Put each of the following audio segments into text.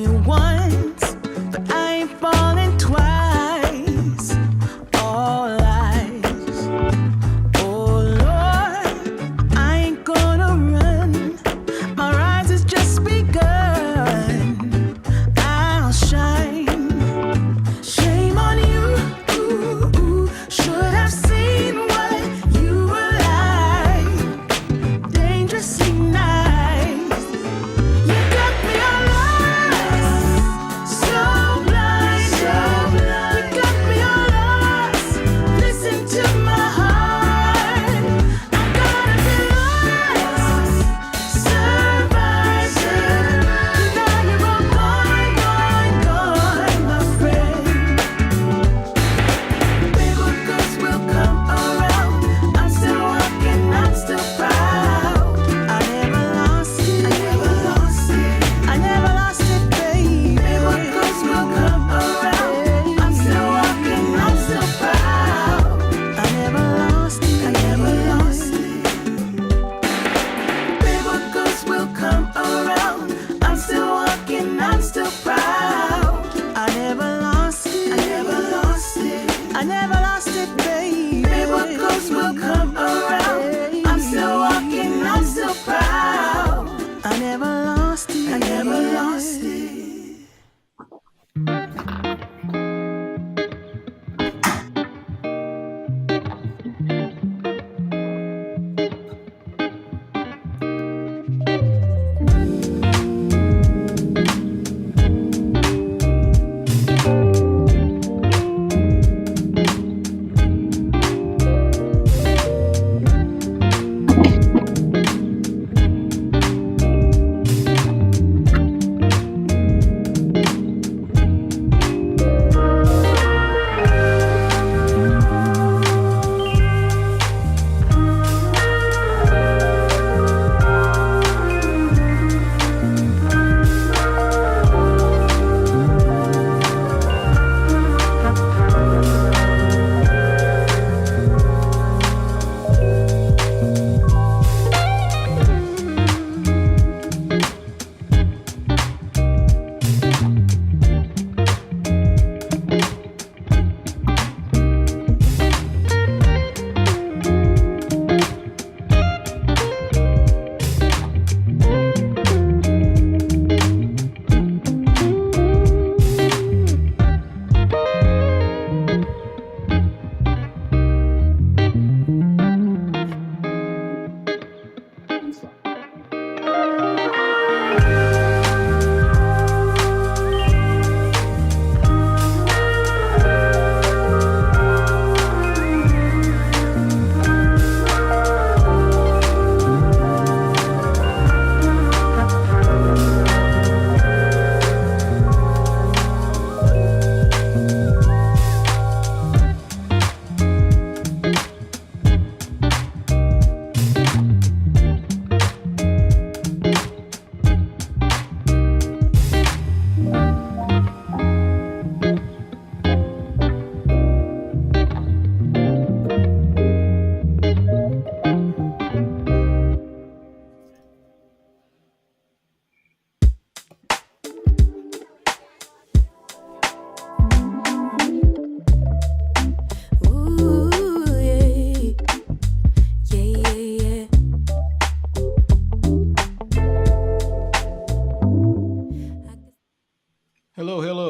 me once, but I ain't falling twice. All lies. Oh Lord, I ain't gonna run. My rise has just begun. I'll shine. Shame on you. Should have seen what you were like. Dangerously nice. You got me all lost. So blind. You got me all lost. Listen to my heart. I'm gonna be lost. Survive. Now you're all gone, my friend. Big old girls will come around. I'm still walking, I'm still proud. I never lost it. I never lost it, baby. Big old girls will come around. I'm still walking, I'm still proud. I never lost it. Big old girls will come around. I'm still walking, I'm still proud. I never lost it. I never lost it, baby. Big old girls will come around. I'm still walking, I'm still proud. I never lost it.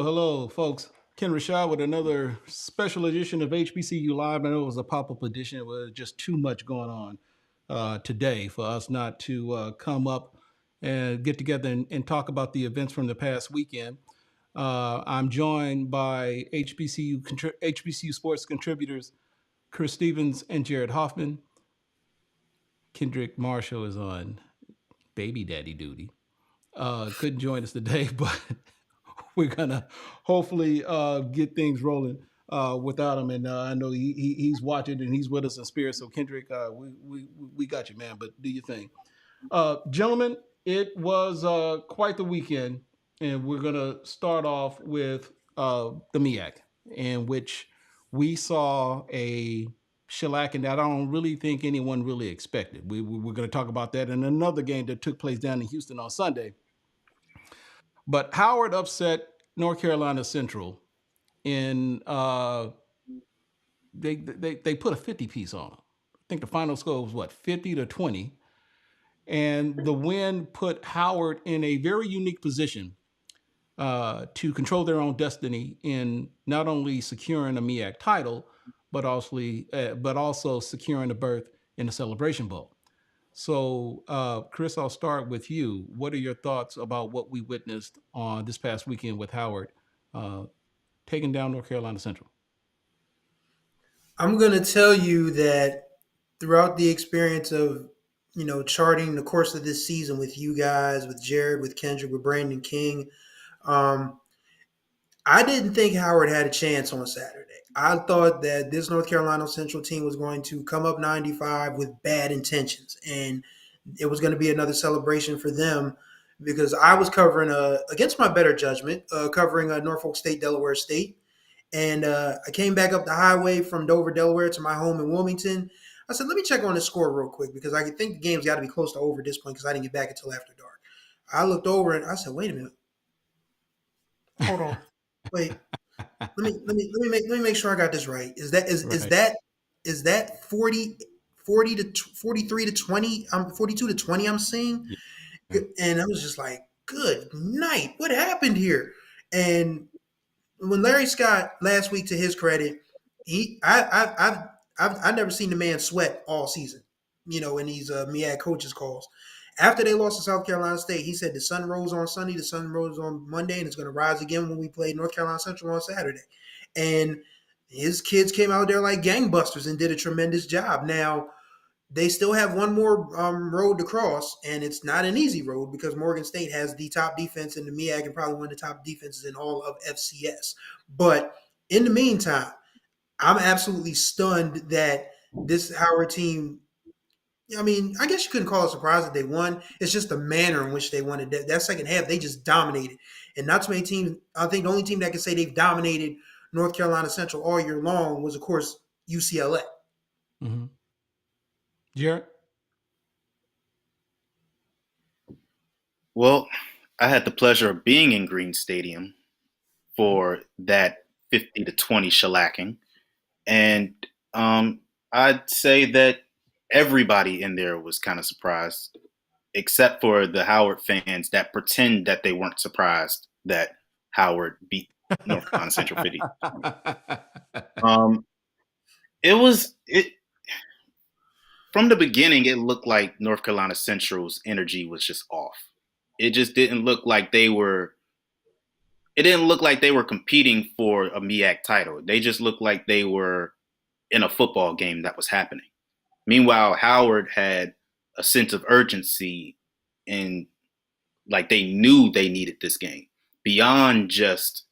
Hello, folks. Ken Rashad with another special edition of HBCU Live. I know it was a pop-up edition. It was just too much going on today for us not to come up and get together and talk about the events from the past weekend. I'm joined by HBCU Sports contributors Chris Stevens and Jared Hoffman. Kendrick Marshall is on baby daddy duty. Couldn't join us today, but we're gonna hopefully get things rolling without him. And I know he's watching and he's with us in spirit. So Kendrick, we got you, man. But do your thing, gentlemen. It was quite the weekend, and we're gonna start off with the MEAC, in which we saw a shellacking that I don't really think anyone really expected. We're going to talk about that in another game that took place down in Houston on Sunday. But Howard upset North Carolina Central in they put a 50 piece on them. I think the final score was what, 50-20. And the win put Howard in a very unique position to control their own destiny in not only securing a MEAC title, but also securing a berth in the Celebration Bowl. So, Chris, I'll start with you. What are your thoughts about what we witnessed on this past weekend with Howard taking down North Carolina Central? I'm going to tell you that throughout the experience of, charting the course of this season with you guys, with Jared, with Kendrick, with Brandon King, um, I didn't think Howard had a chance on Saturday. I thought that this North Carolina Central team was going to come up 95 with bad intentions, and it was going to be another celebration for them because I was covering, against my better judgment, covering Norfolk State, Delaware State. And I came back up the highway from Dover, Delaware to my home in Wilmington. I said, let me check on the score real quick because I think the game's got to be close to over at this point because I didn't get back until after dark. I looked over and I said, wait a minute. Hold on. Wait. Let me make sure I got this right. Is that 40 to 43 to 20? 42 to 20 I'm seeing? Yeah. And I was just like, good night. What happened here? And when Larry Scott last week, to his credit, I've never seen the man sweat all season, in these MEAC coaches calls. After they lost to South Carolina State, he said the sun rose on Sunday, the sun rose on Monday, and it's going to rise again when we play North Carolina Central on Saturday. And his kids came out there like gangbusters and did a tremendous job. Now, they still have one more road to cross, and it's not an easy road because Morgan State has the top defense in the MEAC and probably one of the top defenses in all of FCS. But in the meantime, I'm absolutely stunned that this Howard team, I mean, I guess you couldn't call it a surprise that they won. It's just the manner in which they won it. That second half, they just dominated. And not too many teams, I think the only team that can say they've dominated North Carolina Central all year long was, of course, UCLA. Mm-hmm. Jared? Well, I had the pleasure of being in Green Stadium for that 50 to 20 shellacking. And I'd say that everybody in there was kind of surprised, except for the Howard fans that pretend that they weren't surprised that Howard beat North Carolina Central 50. From the beginning, it looked like North Carolina Central's energy was just off. It just didn't look like they were. It didn't look like they were competing for a MEAC title. They just looked like they were in a football game that was happening. Meanwhile, Howard had a sense of urgency and like they knew they needed this game beyond just,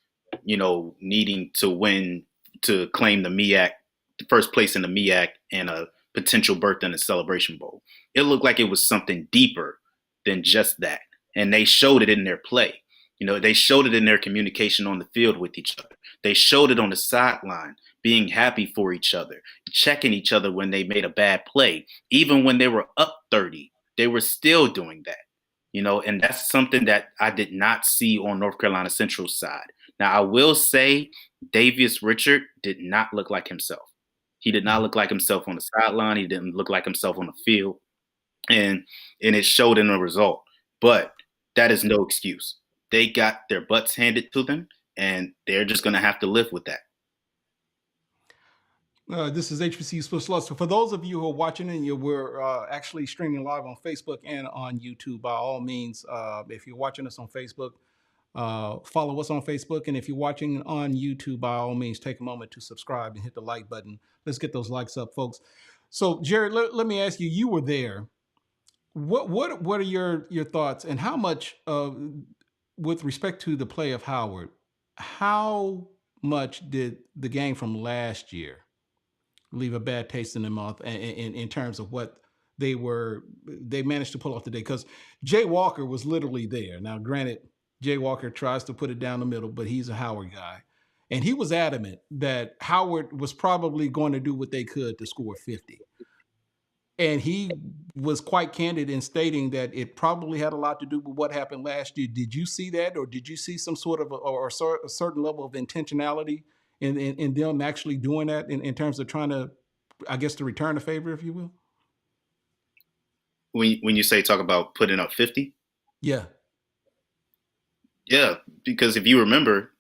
needing to win to claim the MEAC, the first place in the MEAC and a potential berth in the Celebration Bowl. It looked like it was something deeper than just that. And they showed it in their play. They showed it in their communication on the field with each other. They showed it on the sideline, being happy for each other, checking each other when they made a bad play. Even when they were up 30, they were still doing that. And that's something that I did not see on North Carolina Central's side. Now, I will say Davius Richard did not look like himself. He did not look like himself on the sideline. He didn't look like himself on the field. And it showed in the result. But that is no excuse. They got their butts handed to them, and they're just going to have to live with that. This is HBCU Sports. So for those of you who are watching, and we're actually streaming live on Facebook and on YouTube. By all means, if you're watching us on Facebook, follow us on Facebook. And if you're watching on YouTube, by all means, take a moment to subscribe and hit the like button. Let's get those likes up, folks. So, Jared, let me ask you, you were there. What are your thoughts, and how much with respect to the play of Howard, how much did the game from last year leave a bad taste in the mouth in terms of what they managed to pull off today? Because Jay Walker was literally there. Now, granted, Jay Walker tries to put it down the middle, but he's a Howard guy. And he was adamant that Howard was probably going to do what they could to score 50. And he was quite candid in stating that it probably had a lot to do with what happened last year. Did you see that, or did you see some sort of a certain level of intentionality in them actually doing that in terms of trying to, I guess, to return the favor, if you will? When you say talk about putting up 50, Yeah. yeah, because if you remember,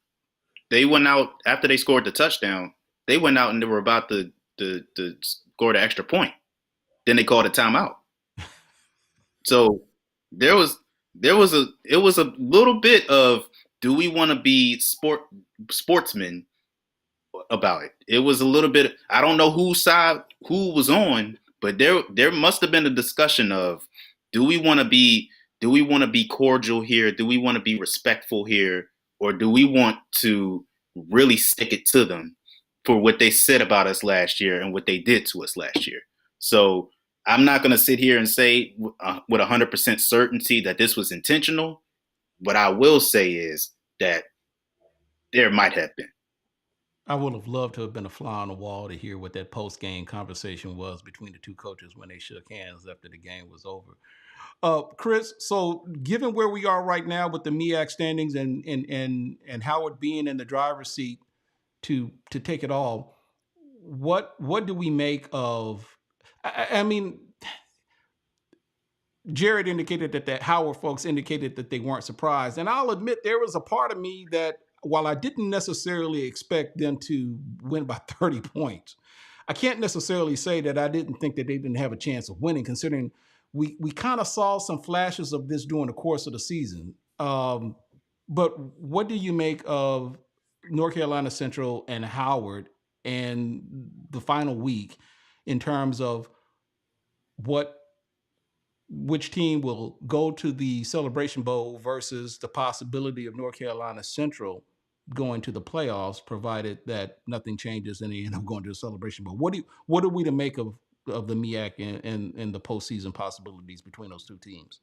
they went out after they scored the touchdown. They went out and they were about to score the extra point. Then they called a timeout. So there was it was a little bit of, do we want to be sportsmen about it? It was a little bit, I don't know whose side who was on, but there must have been a discussion of, do we want to be cordial here? Do we want to be respectful here? Or do we want to really stick it to them for what they said about us last year and what they did to us last year? So I'm not going to sit here and say with 100% certainty that this was intentional. What I will say is that there might have been. I would have loved to have been a fly on the wall to hear what that post game conversation was between the two coaches when they shook hands after the game was over. Chris, so given where we are right now with the MEAC standings and Howard being in the driver's seat to take it all, what do we make of? I mean, Jared indicated that Howard folks indicated that they weren't surprised, and I'll admit there was a part of me that, while I didn't necessarily expect them to win by 30 points, I can't necessarily say that I didn't think that they didn't have a chance of winning, considering we kind of saw some flashes of this during the course of the season. But what do you make of North Carolina Central and Howard and the final week in terms of which team will go to the Celebration Bowl versus the possibility of North Carolina Central going to the playoffs, provided that nothing changes and they end up going to the Celebration Bowl? What are we to make of the MEAC and the postseason possibilities between those two teams?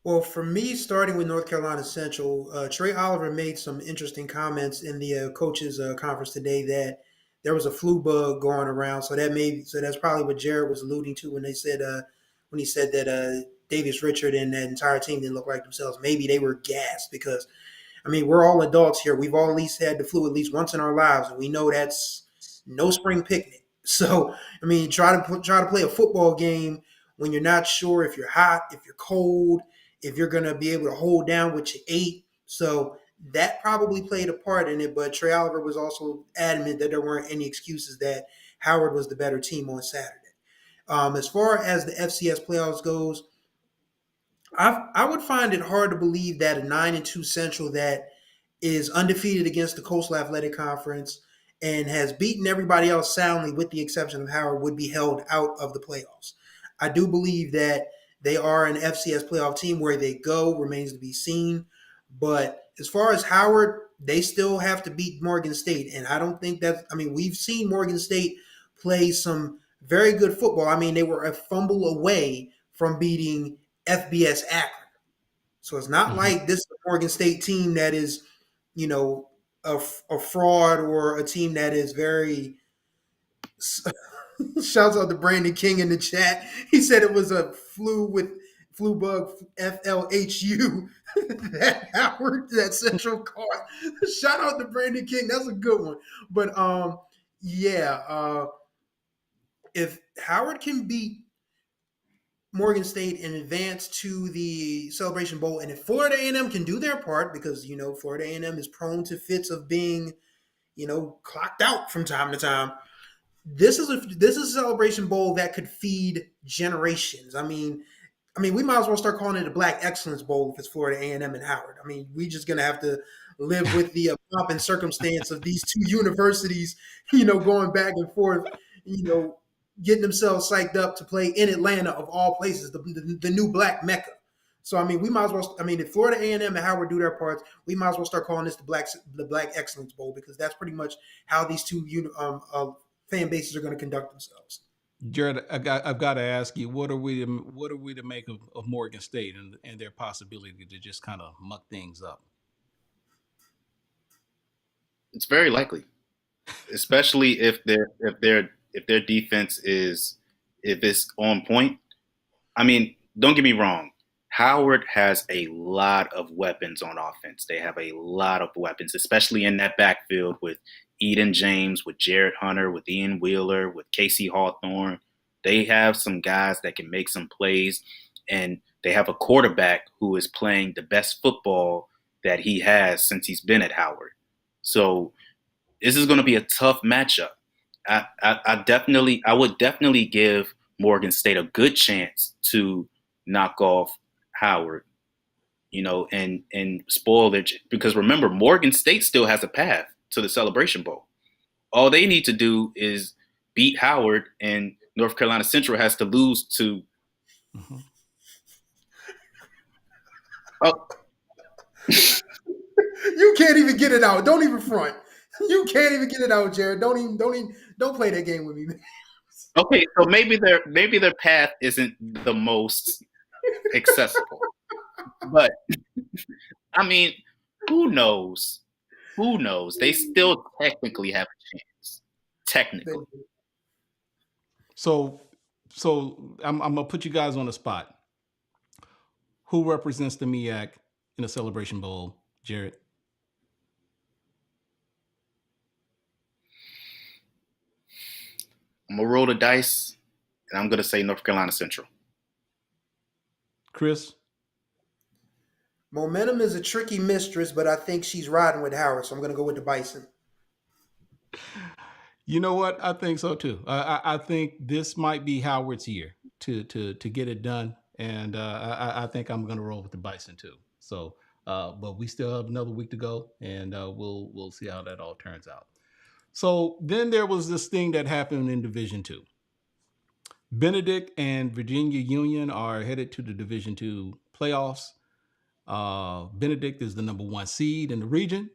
Well, for me, starting with North Carolina Central, Trey Oliver made some interesting comments in the coaches conference today that there was a flu bug going around. So that's probably what Jared was alluding to when he said that Davis Richard and that entire team didn't look like themselves. Maybe they were gassed because, I mean, we're all adults here. We've all at least had the flu at least once in our lives, and we know that's no spring picnic. So, I mean, try to play a football game when you're not sure if you're hot, if you're cold, if you're going to be able to hold down what you ate. So that probably played a part in it. But Trey Oliver was also adamant that there weren't any excuses, that Howard was the better team on Saturday. As far as the FCS playoffs goes, I would find it hard to believe that a 9-2 Central that is undefeated against the Coastal Athletic Conference and has beaten everybody else soundly, with the exception of Howard, would be held out of the playoffs. I do believe that they are an FCS playoff team. Where they go remains to be seen. But as far as Howard, they still have to beat Morgan State. And I don't think that, I mean, we've seen Morgan State play some very good football. I mean, they were a fumble away from beating FBS Akron. So it's not like this is a Morgan State team that is, you know, a fraud, or a team that is very shouts out to Brandon King in the chat. He said it was a flu bug, FLHU, that Central caught. Shout out to Brandon King. That's a good one. But if Howard can beat Morgan State and advance to the Celebration Bowl, and if Florida A&M can do their part, because Florida A&M is prone to fits of being clocked out from time to time. This is a Celebration Bowl that could feed generations. I mean, we might as well start calling it a Black Excellence Bowl if it's Florida A&M and Howard. I mean, we just gonna have to live with the pomp and circumstance of these two universities, going back and forth, getting themselves psyched up to play in Atlanta, of all places, the new Black Mecca. So, I mean, we might as well. I mean, if Florida A&M and Howard do their parts, we might as well start calling this the Black Excellence Bowl, because that's pretty much how these two fan bases are going to conduct themselves. Jared, I've got to ask you, what are we to make of Morgan State and their possibility to just kind of muck things up? It's very likely, especially if their defense is if it's on point. I mean, don't get me wrong. Howard has a lot of weapons on offense. They have a lot of weapons, especially in that backfield with Eden James, with Jared Hunter, with Ian Wheeler, with Casey Hawthorne. They have some guys that can make some plays, and they have a quarterback who is playing the best football that he has since he's been at Howard. So this is going to be a tough matchup. I would definitely give Morgan State a good chance to knock off Howard, and spoil it, because remember, Morgan State still has a path to the Celebration Bowl. All they need to do is beat Howard, and North Carolina Central has to lose to. Mhm. Oh, You can't even get it out. Don't even front. You can't even get it out, Jared. Don't play that game with me, man. okay, so maybe their path isn't the most accessible, but I mean, who knows? Who knows? They still technically have a chance. Technically. So, I'm gonna put you guys on the spot. Who represents the MEAC in the Celebration Bowl, Jared? I'm gonna roll the dice, and I'm gonna say North Carolina Central. Chris? Momentum is a tricky mistress, but I think she's riding with Howard, so I'm going to go with the Bison. You know what? I think so too. I think this might be Howard's year to get it done, and I think I'm going to roll with the Bison too. So, but we still have another week to go, and we'll see how that all turns out. So then there was this thing that happened in Division Two. Benedict and Virginia Union are headed to the Division Two playoffs. Benedict is the number one seed in the region.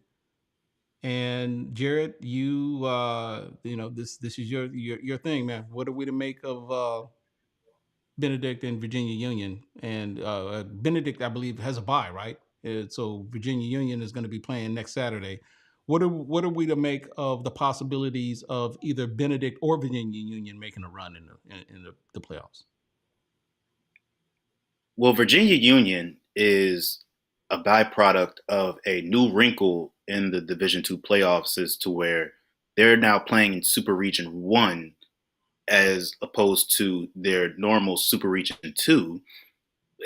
And Jared, this is your thing, man. What are we to make of Benedict and Virginia Union? And Benedict, I believe, has a bye, right? So Virginia Union is going to be playing next Saturday. What are we to make of the possibilities of either Benedict or Virginia Union making a run in the playoffs? Well, Virginia Union is a byproduct of a new wrinkle in the Division Two playoffs, as to where they're now playing in Super Region One as opposed to their normal Super Region Two.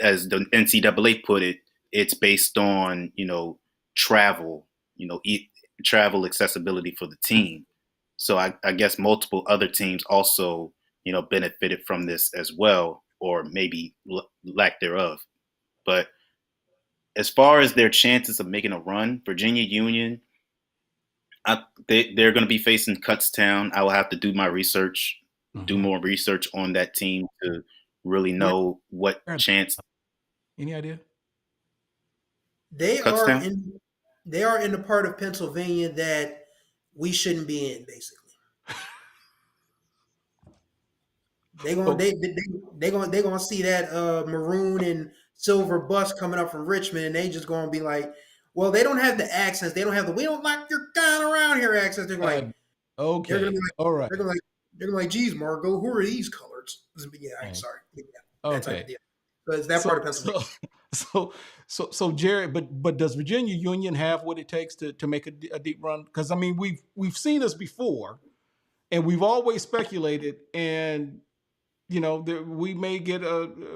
As the NCAA put it, it's based on travel, travel accessibility for the team. So I guess multiple other teams also benefited from this as well, or maybe lack thereof. But as far as their chances of making a run, Virginia Union, they're going to be facing Kutztown. I will have to do my research, do more research on that team to really know what chance. Any idea? They Kutztown? are in the part of Pennsylvania that we shouldn't be in, basically. They gonna see that maroon and silver bus coming up from Richmond, and they just gonna be like, well, they don't have the accents. They don't have the "we don't like your kind around here" accents. They're like, okay, they're gonna be like, all right. They're gonna be like, geez, Margot, who are these colors? Yeah, I'm sorry. Yeah, that type of deal. But it's that part of Pennsylvania. So Jared, but does Virginia Union have what it takes to make a deep run? Because I mean, we've seen this before, and we've always speculated, and we may get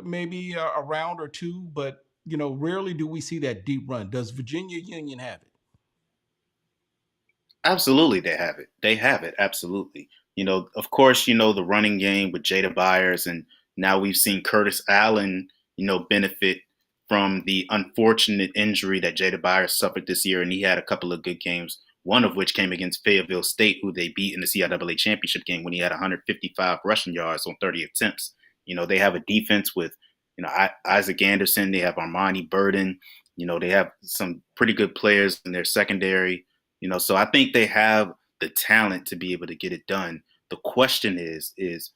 maybe a round or two, but rarely do we see that deep run. Does Virginia Union have it? Absolutely, they have it. They have it. Absolutely. Of course, the running game with Jada Byers, and now we've seen Curtis Allen, benefit from the unfortunate injury that Jada Byers suffered this year, and he had a couple of good games. One of which came against Fayetteville State, who they beat in the CIAA championship game when he had 155 rushing yards on 30 attempts. They have a defense with, Isaac Anderson. They have Armani Burden. They have some pretty good players in their secondary. So I think they have the talent to be able to get it done. The question is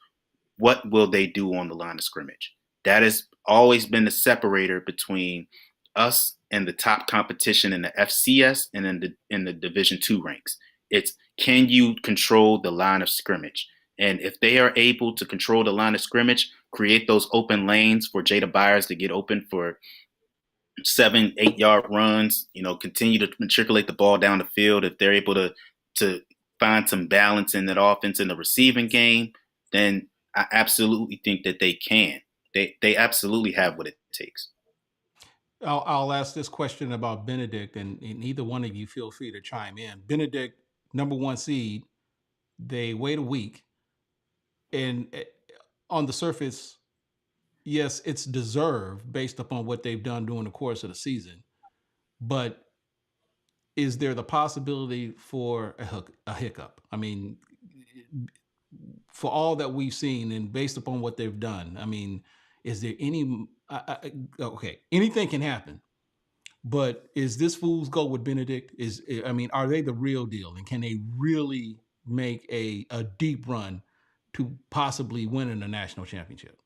what will they do on the line of scrimmage? That has always been the separator between us and the top competition in the FCS and in the Division II ranks. It's, can you control the line of scrimmage? And if they are able to control the line of scrimmage, create those open lanes for Jada Byers to get open for 7, 8 yard runs, continue to matriculate the ball down the field. If they're able to find some balance in that offense in the receiving game, then I absolutely think that they can. They absolutely have what it takes. I'll ask this question about Benedict, and either one of you feel free to chime in. Benedict, number one seed, they wait a week, and on the surface, yes, it's deserved based upon what they've done during the course of the season. But is there the possibility for a hiccup? I mean, for all that we've seen and based upon what they've done, I mean, is there any? Okay, anything can happen. But is this fool's gold with Benedict? Are they the real deal, and can they really make a deep run to possibly winning a national championship?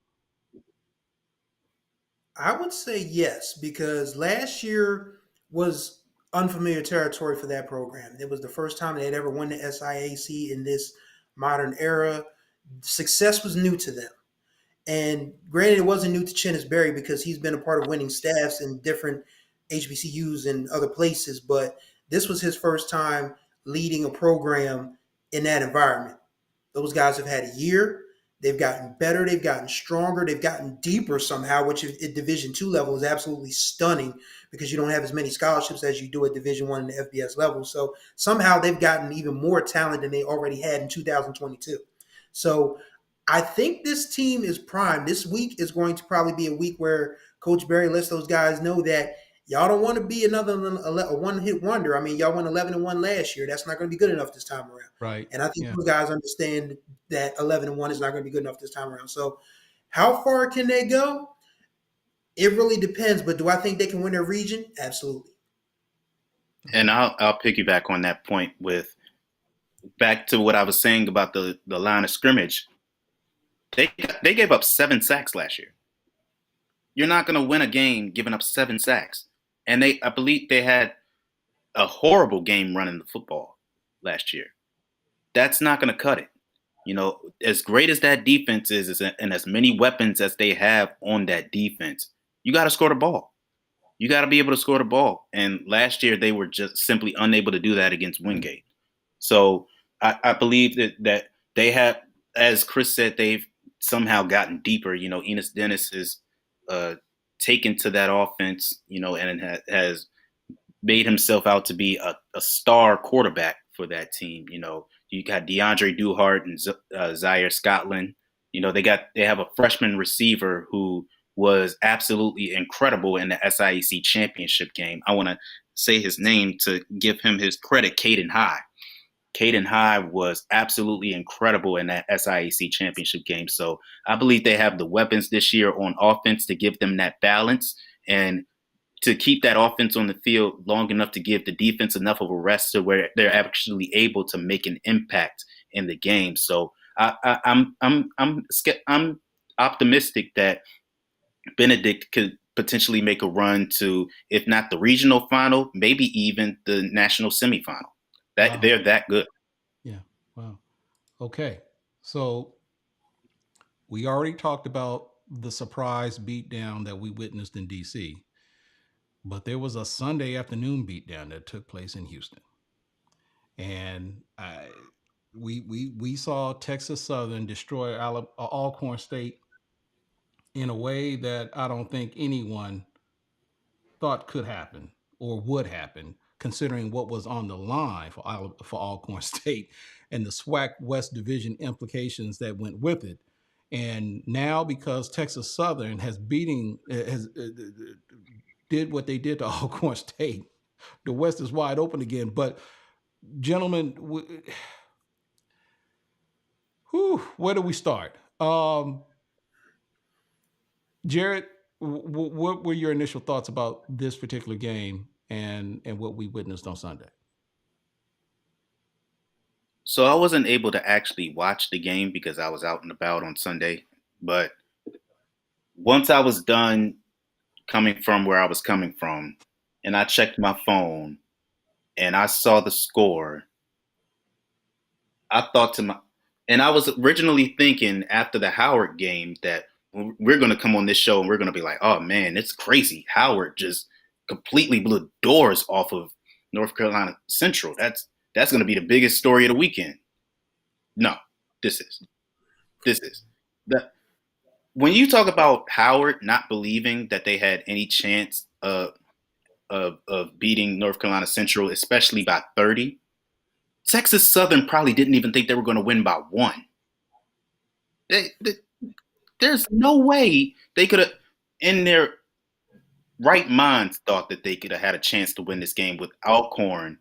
I would say yes, because last year was unfamiliar territory for that program. It was the first time they had ever won the SIAC in this modern era. Success was new to them. And granted, it wasn't new to Chennis Berry because he's been a part of winning staffs in different HBCUs and other places, but this was his first time leading a program in that environment. Those guys have had a year. They've gotten better. They've gotten stronger. They've gotten deeper somehow, which at Division II level is absolutely stunning because you don't have as many scholarships as you do at Division I and the FBS level. So somehow they've gotten even more talent than they already had in 2022. So I think this team is primed. This week is going to probably be a week where Coach Berry lets those guys know that y'all don't want to be another one-hit wonder. I mean, y'all won 11-1 last year. That's not going to be good enough this time around. Right. And I think Yeah. those guys understand that 11-1 is not going to be good enough this time around. So how far can they go? It really depends. But do I think they can win their region? Absolutely. And I'll piggyback on that point with back to what I was saying about the line of scrimmage. They gave up 7 sacks last year. You're not going to win a game giving up 7 sacks. And I believe they had a horrible game running the football last year. That's not going to cut it. As great as that defense is, and as many weapons as they have on that defense, you got to score the ball. You got to be able to score the ball. And last year they were just simply unable to do that against Wingate. So I believe that they have, as Chris said, they've somehow gotten deeper. Enos Dennis is taken to that offense, and has made himself out to be a star quarterback for that team. You got DeAndre Duhart and Zaire Scotland. They have a freshman receiver who was absolutely incredible in the SIAC championship game. I want to say his name to give him his credit, Caden High. Caden High was absolutely incredible in that SIAC championship game. So I believe they have the weapons this year on offense to give them that balance and to keep that offense on the field long enough to give the defense enough of a rest to where they're actually able to make an impact in the game. So I'm optimistic that Benedict could potentially make a run to, if not the regional final, maybe even the national semifinal. Wow. They're that good. Yeah. Wow. Okay. So we already talked about the surprise beatdown that we witnessed in DC, but there was a Sunday afternoon beatdown that took place in Houston, and we saw Texas Southern destroy Alcorn State in a way that I don't think anyone thought could happen or would happen, considering what was on the line for Alcorn State and the SWAC West Division implications that went with it. And now, because Texas Southern did what they did to Alcorn State, the West is wide open again. But gentlemen, where do we start? Jared, what were your initial thoughts about this particular game and what we witnessed on Sunday? So I wasn't able to actually watch the game because I was out and about on Sunday. But once I was done coming from where I was coming from, and I checked my phone and I saw the score, I thought And I was originally thinking after the Howard game that we're going to come on this show and we're going to be like, oh man, it's crazy. Howard just completely blew doors off of North Carolina Central. That's going to be the biggest story of the weekend. No, this is that when you talk about Howard not believing that they had any chance of beating North Carolina Central, especially by 30, Texas Southern probably didn't even think they were going to win by 1. There's no way they could have, in their right minds, thought that they could have had a chance to win this game with Alcorn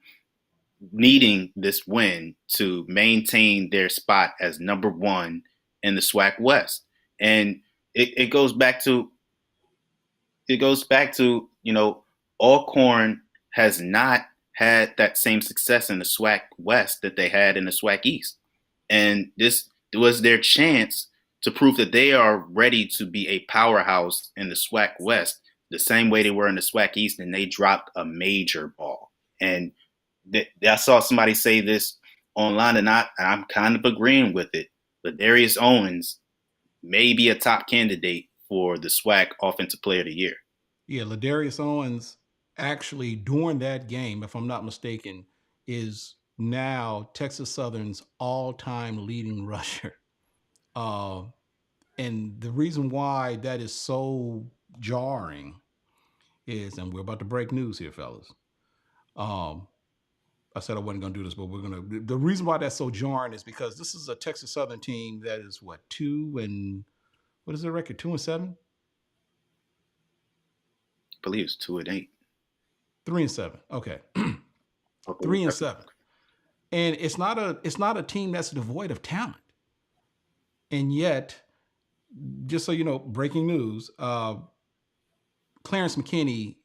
needing this win to maintain their spot as number 1 in the SWAC West. And it goes back to Alcorn has not had that same success in the SWAC West that they had in the SWAC East. And this was their chance to prove that they are ready to be a powerhouse in the SWAC West the same way they were in the SWAC East, and they dropped a major ball. And I saw somebody say this online, and I'm kind of agreeing with it. But Darius Owens may be a top candidate for the SWAC Offensive Player of the Year. Yeah, Ladarius Owens actually during that game, if I'm not mistaken, is now Texas Southern's all-time leading rusher. And the reason why that is so jarring is, and we're about to break news here, fellas. I said I wasn't going to do this, but the reason why that's so jarring is because this is a Texas Southern team that is what is their record? 2-7? I believe it's 2-8. 3-7. Okay. 3-7. And it's not a team that's devoid of talent. And yet, just so you know, breaking news, Clarence McKinney's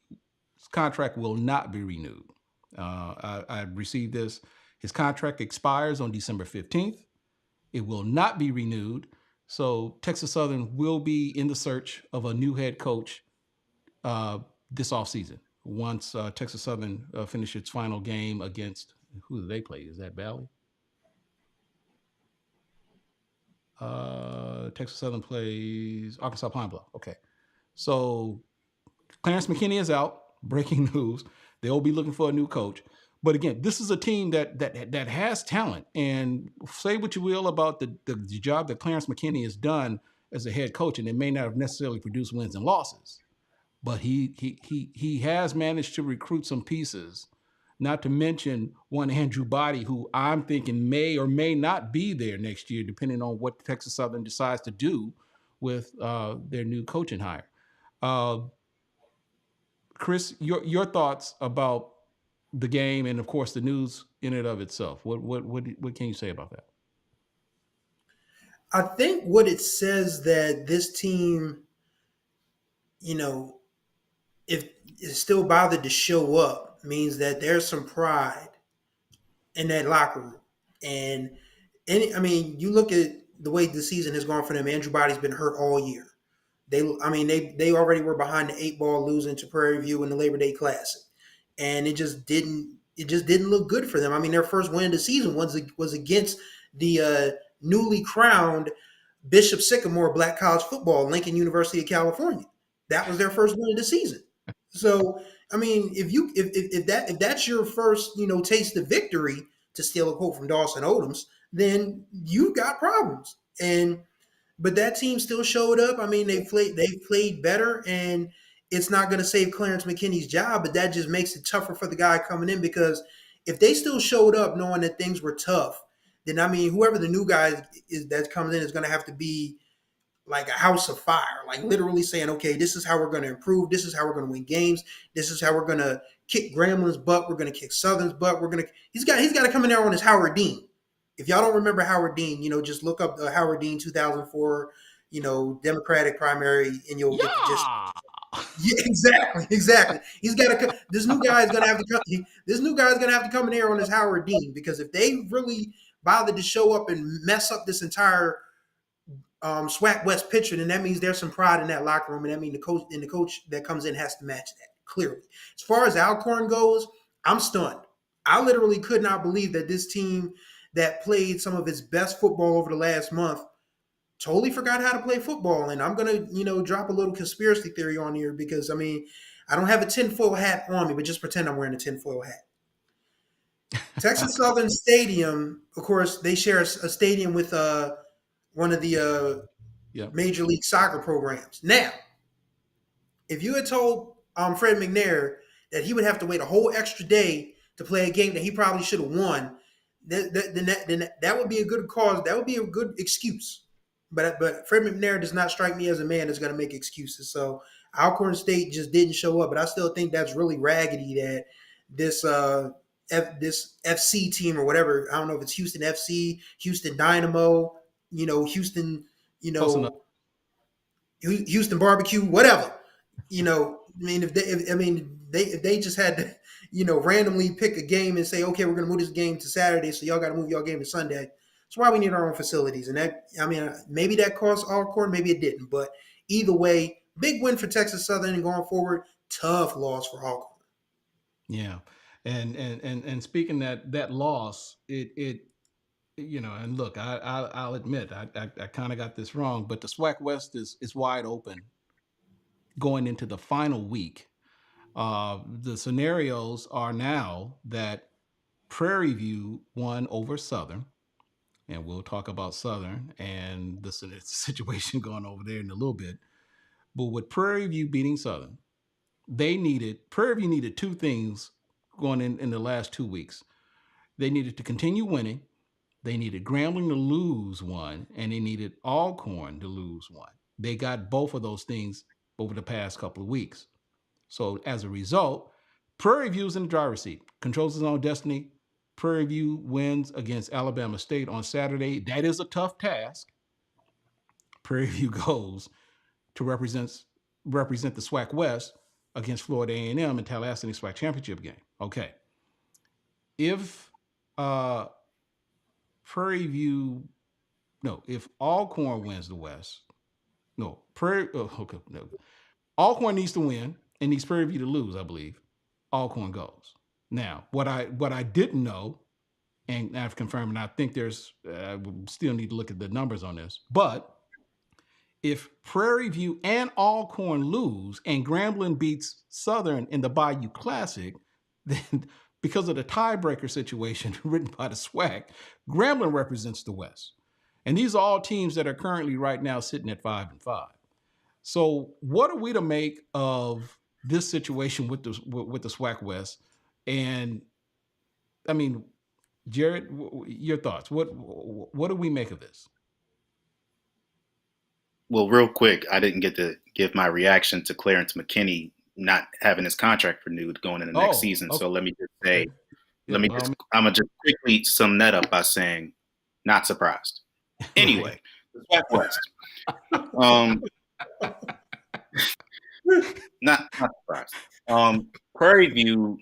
contract will not be renewed. I received this. His contract expires on December 15th. It will not be renewed. So Texas Southern will be in the search of a new head coach this offseason. Once Texas Southern finishes its final game against, who do they play? Is that Valley? Texas Southern plays Arkansas Pine Bluff. Okay. So Clarence McKinney is out. Breaking news. They'll be looking for a new coach. But again, this is a team that has talent. And say what you will about the job that Clarence McKinney has done as a head coach, and it may not have necessarily produced wins and losses. But he has managed to recruit some pieces, not to mention one Andrew Body, who I'm thinking may or may not be there next year, depending on what Texas Southern decides to do with their new coaching hire. Chris, your thoughts about the game and, of course, the news in and of itself. What can you say about that? I think what it says that this team, if it's still bothered to show up, means that there's some pride in that locker room. And you look at the way the season has gone for them. Andrew Body's been hurt all year. They already were behind the 8 ball, losing to Prairie View in the Labor Day Classic, and it just didn't look good for them. I mean, their first win of the season was against the newly crowned Bishop Sycamore Black College Football, Lincoln University of California. That was their first win of the season. So, I mean, if that's your first, taste of victory, to steal a quote from Dawson Odoms, then you got problems. But that team still showed up. I mean, they played better, and it's not going to save Clarence McKinney's job, but that just makes it tougher for the guy coming in, because if they still showed up knowing that things were tough, then, I mean, whoever the new guy is that comes in is going to have to be like a house of fire, like literally saying, okay, this is how we're going to improve. This is how we're going to win games. This is how we're going to kick Gramblin's butt. We're going to kick Southern's butt. He's got to come in there on his Howard Dean. If y'all don't remember Howard Dean, just look up the Howard Dean 2004, Democratic primary, and you'll get exactly. He's got to. This new guy is going to have to come. This new guy is going to have to come in there on his Howard Dean, because if they really bothered to show up and mess up this entire SWAC West picture, then that means there's some pride in that locker room, and that means the coach that comes in has to match that clearly. As far as Alcorn goes, I'm stunned. I literally could not believe that this team that played some of his best football over the last month totally forgot how to play football. And I'm gonna, drop a little conspiracy theory on here because I don't have a tinfoil hat on me, but just pretend I'm wearing a tinfoil hat. Texas Southern Stadium, of course, they share a stadium with one of the Yep. Major League Soccer programs. Now, if you had told Fred McNair that he would have to wait a whole extra day to play a game that he probably should have won, then that would be a good cause. That would be a good excuse. But Fred McNair does not strike me as a man that's going to make excuses. So Alcorn State just didn't show up. But I still think that's really raggedy that this this FC team or whatever, I don't know if it's Houston FC, Houston Dynamo, Houston, Close enough. Houston Barbecue, whatever. If they just had to, randomly pick a game and say, okay, we're going to move this game to Saturday, so y'all got to move y'all game to Sunday. That's why we need our own facilities. And that, maybe that cost Alcorn, maybe it didn't. But either way, big win for Texas Southern and going forward, tough loss for Alcorn. Yeah. And speaking that loss, it and look, I'll admit I kind of got this wrong, but the SWAC West is wide open going into the final week. The scenarios are now that Prairie View won over Southern, and we'll talk about Southern and the situation going over there in a little bit. But with Prairie View beating Southern, Prairie View needed two things going in the last 2 weeks. They needed to continue winning. They needed Grambling to lose one, and they needed Alcorn to lose one. They got both of those things over the past couple of weeks. So as a result, Prairie View's in the driver's seat, controls his own destiny. Prairie View wins against Alabama State on Saturday. That is a tough task. Prairie View goes to represent the SWAC West against Florida A&M in Tallahassee in the SWAC championship game. Okay. If if Alcorn wins the West, Alcorn needs to win and needs Prairie View to lose, I believe. Alcorn goes. Now, what I didn't know, and I've confirmed, and I think we still need to look at the numbers on this, but if Prairie View and Alcorn lose and Grambling beats Southern in the Bayou Classic, then because of the tiebreaker situation written by the SWAC, Grambling represents the West. And these are all teams that are currently right now sitting at 5-5. So what are we to make of this situation with the SWAC West? And I mean, Jared, your thoughts? What do we make of this? Well, real quick, I didn't get to give my reaction to Clarence McKinney not having his contract renewed going into the next season. Okay. So let me just say, I'm gonna just quickly sum that up by saying, not surprised. Anyway, the SWAC West. Not surprised. Prairie View,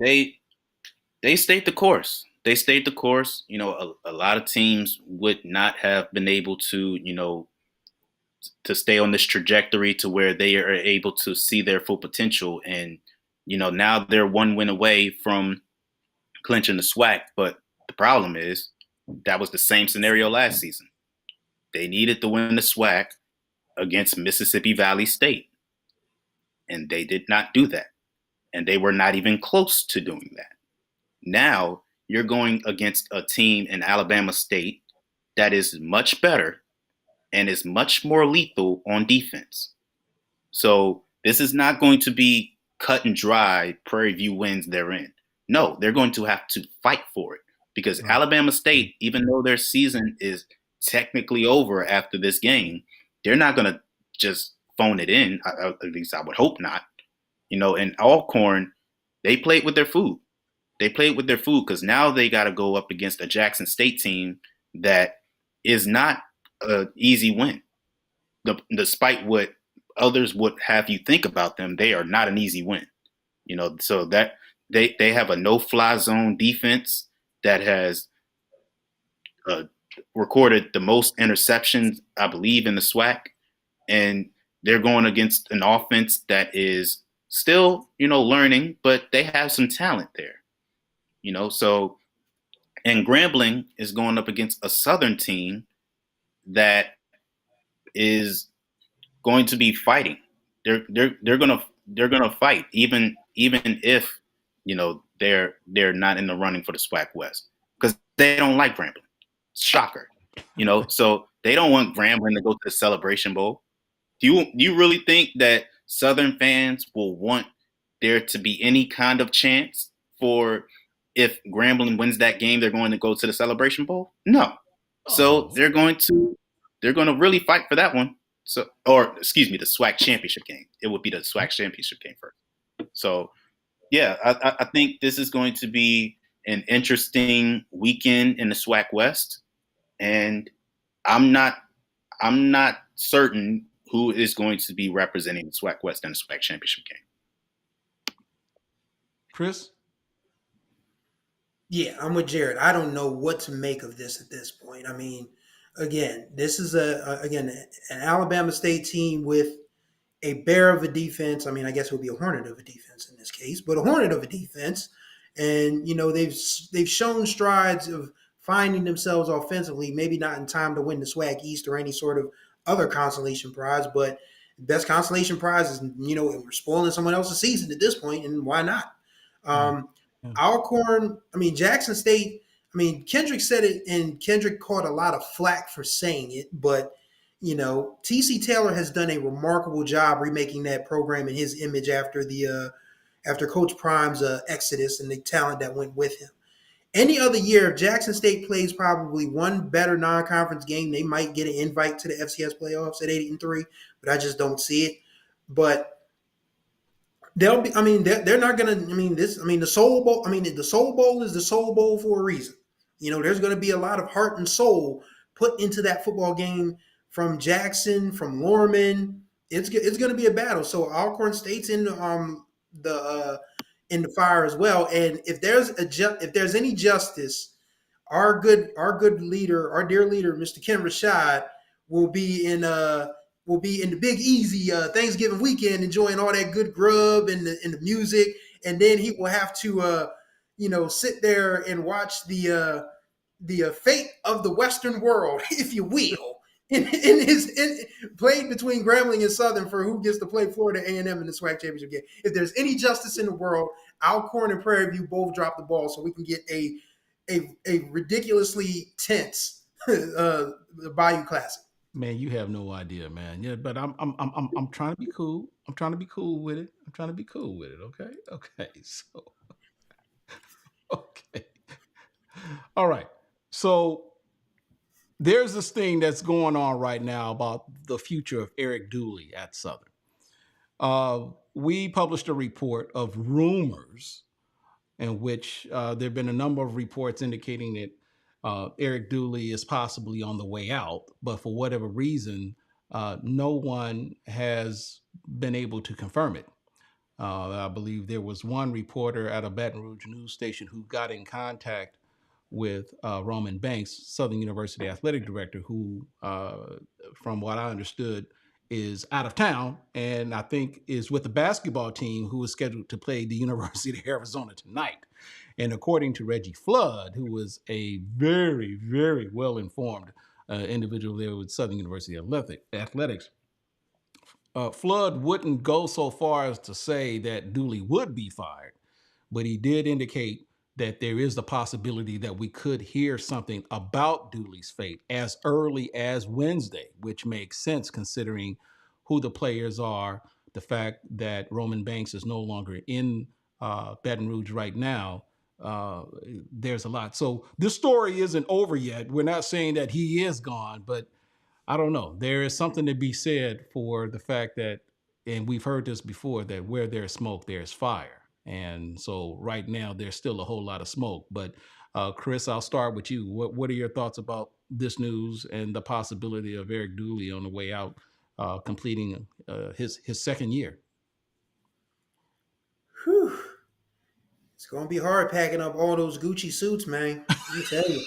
they stayed the course. They stayed the course. A lot of teams would not have been able to, to stay on this trajectory to where they are able to see their full potential. And, now they're one win away from clinching the SWAC. But the problem is that was the same scenario last season. They needed to win the SWAC against Mississippi Valley State. And they did not do that. And they were not even close to doing that. Now you're going against a team in Alabama State that is much better and is much more lethal on defense. So this is not going to be cut and dry, Prairie View wins therein. No, they're going to have to fight for it because Alabama State, even though their season is technically over after this game, they're not going to just phone it in. At least I would hope not. And Alcorn, they played with their food. They played with their food because now they got to go up against a Jackson State team that is not an easy win. Despite what others would have you think about them, they are not an easy win. So that they have a no-fly zone defense that has recorded the most interceptions, I believe, in the SWAC. And they're going against an offense that is still, learning, but they have some talent there. So And Grambling is going up against a Southern team that is going to be fighting. They're gonna fight even if they're not in the running for the SWAC West because they don't like Grambling. Shocker, So they don't want Grambling to go to the Celebration Bowl. Do you really think that Southern fans will want there to be any kind of chance for if Grambling wins that game, they're going to go to the Celebration Bowl? No. So they're going to really fight for that one. So, or excuse me, the SWAC championship game. It would be the SWAC championship game first. So, yeah, I think this is going to be an interesting weekend in the SWAC West, and I'm not certain who is going to be representing the SWAC West in the SWAC championship game. Chris? Yeah, I'm with Jared. I don't know what to make of this at this point. I mean, again, this is an Alabama State team with a bear of a defense. I mean, I guess it would be a hornet of a defense in this case, but a hornet of a defense. And they've shown strides of finding themselves offensively. Maybe not in time to win the SWAC East or any sort of other consolation prize, but the best consolation prize is we're spoiling someone else's season at this point, and why not? Alcorn, Jackson State, Kendrick said it, and Kendrick caught a lot of flack for saying it, but TC Taylor has done a remarkable job remaking that program in his image after Coach Prime's exodus and the talent that went with him. Any other year, if Jackson State plays probably one better non-conference game, they might get an invite to the FCS playoffs at 8-3, but I just don't see it. But they'll be. They're not going to. The Soul Bowl. The Soul Bowl is the Soul Bowl for a reason. There's going to be a lot of heart and soul put into that football game from Jackson, from Lorman. It's going to be a battle. So Alcorn State's in the fire as well. And if there's any justice, our good leader, our dear leader, Mr. Ken Rashad, will be in the Big Easy Thanksgiving weekend, enjoying all that good grub and the music, and then he will have to sit there and watch the fate of the Western world, if you will, in played between Grambling and Southern for who gets to play Florida A&M in the SWAC championship game. If there's any justice in the world, Alcorn and Prairie View both drop the ball so we can get a ridiculously tense Bayou Classic. Man, you have no idea, man. Yeah, but I'm trying to be cool. I'm trying to be cool with it. Okay. So, okay. All right. So there's this thing that's going on right now about the future of Eric Dooley at Southern. We published a report of rumors in which there have been a number of reports indicating that Eric Dooley is possibly on the way out, but for whatever reason, no one has been able to confirm it. I believe there was one reporter at a Baton Rouge news station who got in contact with Roman Banks, Southern University athletic director, who, from what I understood, is out of town and I think is with the basketball team who is scheduled to play the University of Arizona tonight. And according to Reggie Flood, who was a very, very well-informed individual there with Southern University Athletics, Flood wouldn't go so far as to say that Dooley would be fired, but he did indicate that there is the possibility that we could hear something about Dooley's fate as early as Wednesday, which makes sense considering who the players are, the fact that Roman Banks is no longer in Baton Rouge right now. There's a lot. So this story isn't over yet. We're not saying that he is gone, but I don't know. There is something to be said for the fact that, and we've heard this before, that where there's smoke, there's fire. And so right now there's still a whole lot of smoke. But Chris, I'll start with you. What are your thoughts about this news and the possibility of Eric Dooley on the way out, completing his second year? Whew. It's gonna be hard packing up all those Gucci suits, man. Let me tell you.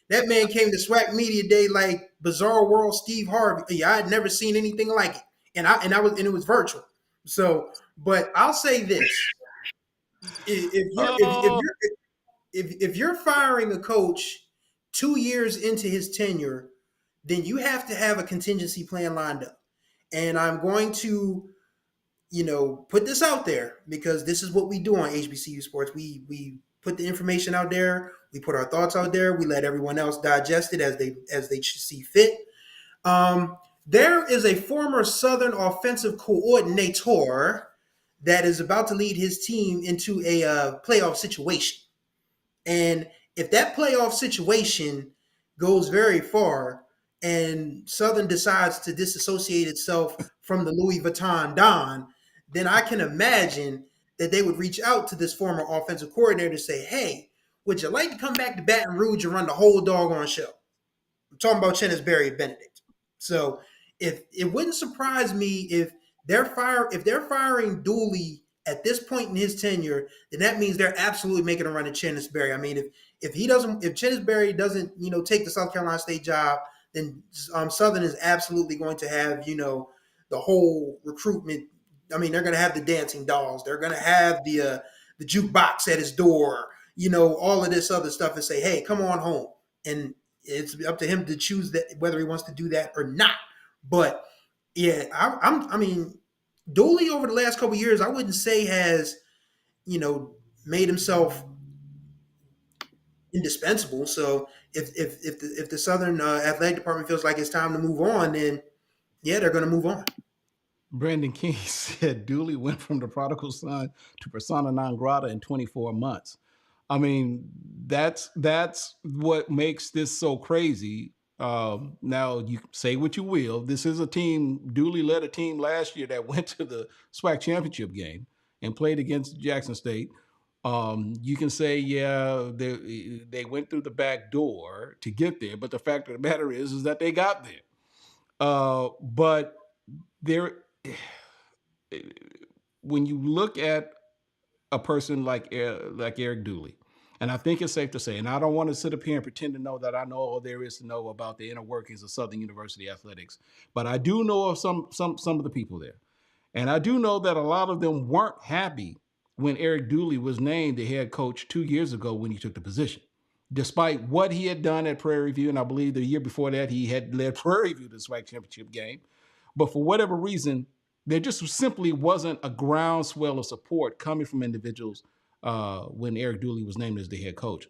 That man came to SWAC Media Day like Bizarre World Steve Harvey. Yeah, I had never seen anything like it, and it was virtual. So, but I'll say this: Oh, if you're firing a coach 2 years into his tenure, then you have to have a contingency plan lined up. And I'm going to, put this out there because this is what we do on HBCU Sports. We put the information out there, we put our thoughts out there, we let everyone else digest it as they see fit. There is a former Southern offensive coordinator that is about to lead his team into a playoff situation. And if that playoff situation goes very far and Southern decides to disassociate itself from the Louis Vuitton Don, then I can imagine that they would reach out to this former offensive coordinator to say, hey, would you like to come back to Baton Rouge and run the whole doggone show? I'm talking about Chennis Berry Benedict. So if it wouldn't surprise me if they're firing Dooley at this point in his tenure, then that means they're absolutely making a run at Chennis Berry. I mean, if Chennis Berry doesn't take the South Carolina State job, then Southern is absolutely going to have the whole recruitment. I mean, they're going to have the dancing dolls. They're going to have the jukebox at his door. All of this other stuff and say, hey, come on home. And it's up to him to choose that whether he wants to do that or not. But yeah, I mean, Dooley over the last couple of years, I wouldn't say has made himself indispensable. So if the Southern athletic department feels like it's time to move on, then yeah, they're going to move on. Brandon King said Dooley went from the prodigal son to persona non grata in 24 months. I mean, that's what makes this so crazy. Now, you say what you will. This is a team. Dooley led a team last year that went to the SWAC championship game and played against Jackson State. You can say, yeah, they went through the back door to get there, but the fact of the matter is that they got there. But there, when you look at a person like Eric Dooley, and I think it's safe to say, and I don't want to sit up here and pretend to know that I know all there is to know about the inner workings of Southern University athletics, but I do know of some of the people there, and I do know that a lot of them weren't happy when Eric Dooley was named the head coach 2 years ago when he took the position, despite what he had done at Prairie View, and I believe the year before that he had led Prairie View to the SWAC championship game. But for whatever reason, there just simply wasn't a groundswell of support coming from individuals when Eric Dooley was named as the head coach.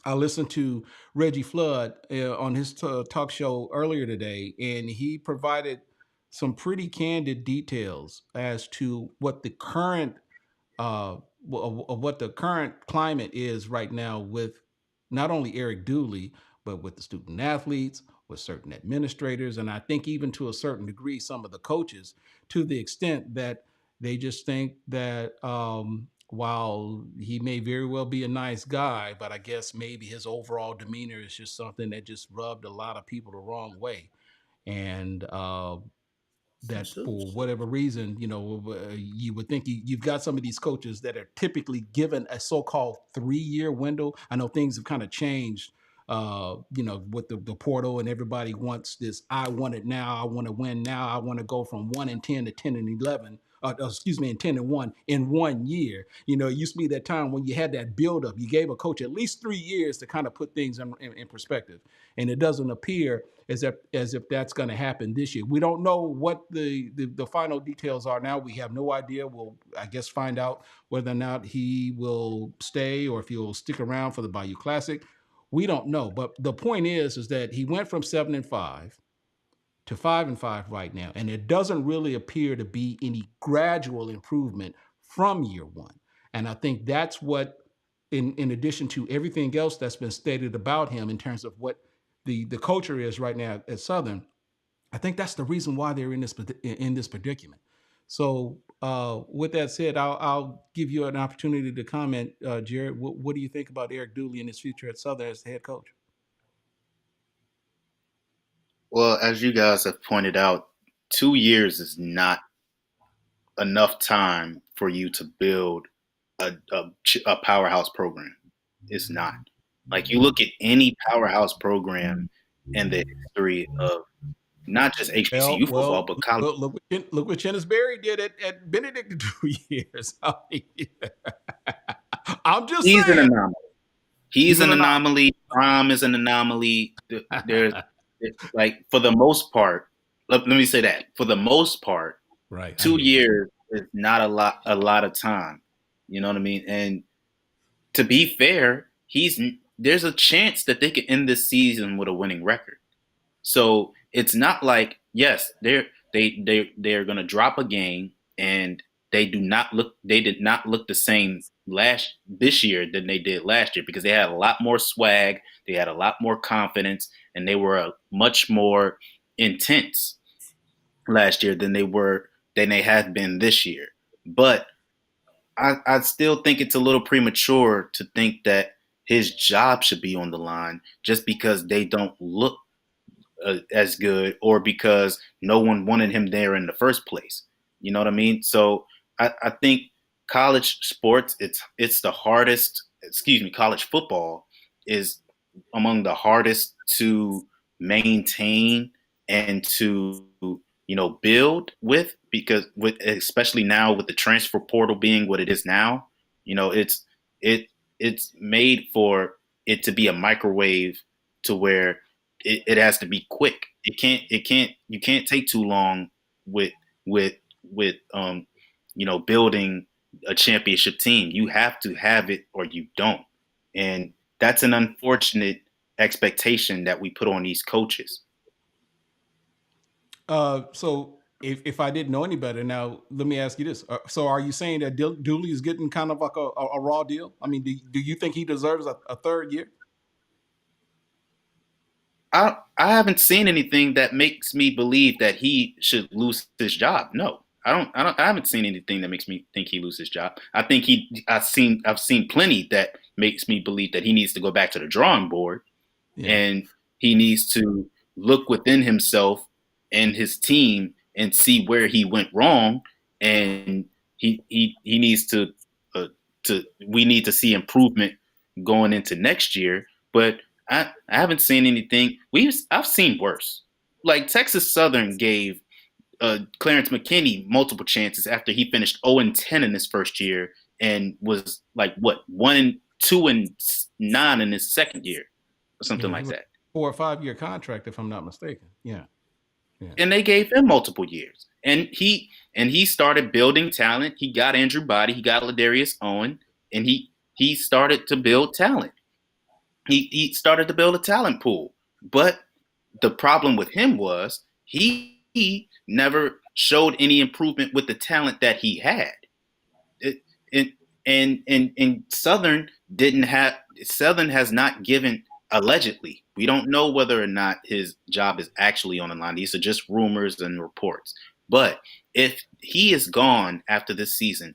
I listened to Reggie Flood on his talk show earlier today, and he provided some pretty candid details as to what the current climate is right now with not only Eric Dooley, but with the student athletes, with certain administrators, and I think even to a certain degree, some of the coaches, to the extent that they just think that while he may very well be a nice guy, but I guess maybe his overall demeanor is just something that just rubbed a lot of people the wrong way. And that for whatever reason, you would think you've got some of these coaches that are typically given a so-called 3-year window. I know things have kind of changed, with the portal, and everybody wants this. I want it now. I want to win now. I want to go from 1-10 to 10-11. And 10-1 in 1 year. It used to be that time when you had that buildup. You gave a coach at least 3 years to kind of put things in perspective, and it doesn't appear as if that's going to happen this year. We don't know what the final details are now. We have no idea. We'll, I guess, find out whether or not he will stay or if he'll stick around for the Bayou Classic. We don't know. But the point is that he went from 7-5 to 5-5 right now, and it doesn't really appear to be any gradual improvement from year one. And I think that's what, in addition to everything else that's been stated about him in terms of what the culture is right now at Southern, I think that's the reason why they're in this predicament. So with that said, I'll give you an opportunity to comment, Jared. What do you think about Eric Dooley and his future at Southern as the head coach? Well, as you guys have pointed out, 2 years is not enough time for you to build a powerhouse program. It's not. Like, you look at any powerhouse program in the history of not just HBCU football, but college. Look what Chennis Berry did at Benedict 2 years. I mean, I'm just He's an saying. anomaly. He's He's an an anomaly. Prom is an anomaly. There's like for the most part. Let me say that for the most part, Right. 2 years is not a lot of time. You know what I mean? And to be fair, there's a chance that they could end this season with a winning record. So it's not like yes, they're gonna drop a game and they did not look the same last this year than they did last year because they had a lot more swag, they had a lot more confidence, and they were much more intense last year than they have been this year. But I still think it's a little premature to think that his job should be on the line just because they don't look as good or because no one wanted him there in the first place. You know what I mean? So I think college sports, it's the hardest. Excuse me, college football is among the hardest to maintain and to build with because with especially now with the transfer portal being what it is now, it it's made for it to be a microwave to where it has to be quick. You can't take too long with with with building a championship team. You have to have it or you don't. And that's an unfortunate expectation that we put on these coaches. So if I didn't know any better, now let me ask you this: so are you saying that Dooley is getting kind of like a raw deal? I mean, do you think he deserves a third year? I haven't seen anything that makes me believe that he should lose his job. No, I haven't seen anything that makes me think he loses his job. I think I've seen plenty that makes me believe that he needs to go back to the drawing board and he needs to look within himself and his team and see where he went wrong, and he needs to we need to see improvement going into next year. But I haven't seen anything. I've seen worse. Like Texas Southern gave Clarence McKinney multiple chances after he finished 0-10 in his first year and was like what 1-2-9 in his second year or something like that. 4 or 5 year contract, if I'm not mistaken. Yeah. And they gave him multiple years, and he started building talent. He got Andrew Body, he got Ladarius Owen, and he started to build talent. He started to build a talent pool, but the problem with him was he never showed any improvement with the talent that he had. And Southern has not given, allegedly. We don't know whether or not his job is actually on the line. These are just rumors and reports. But if he is gone after this season,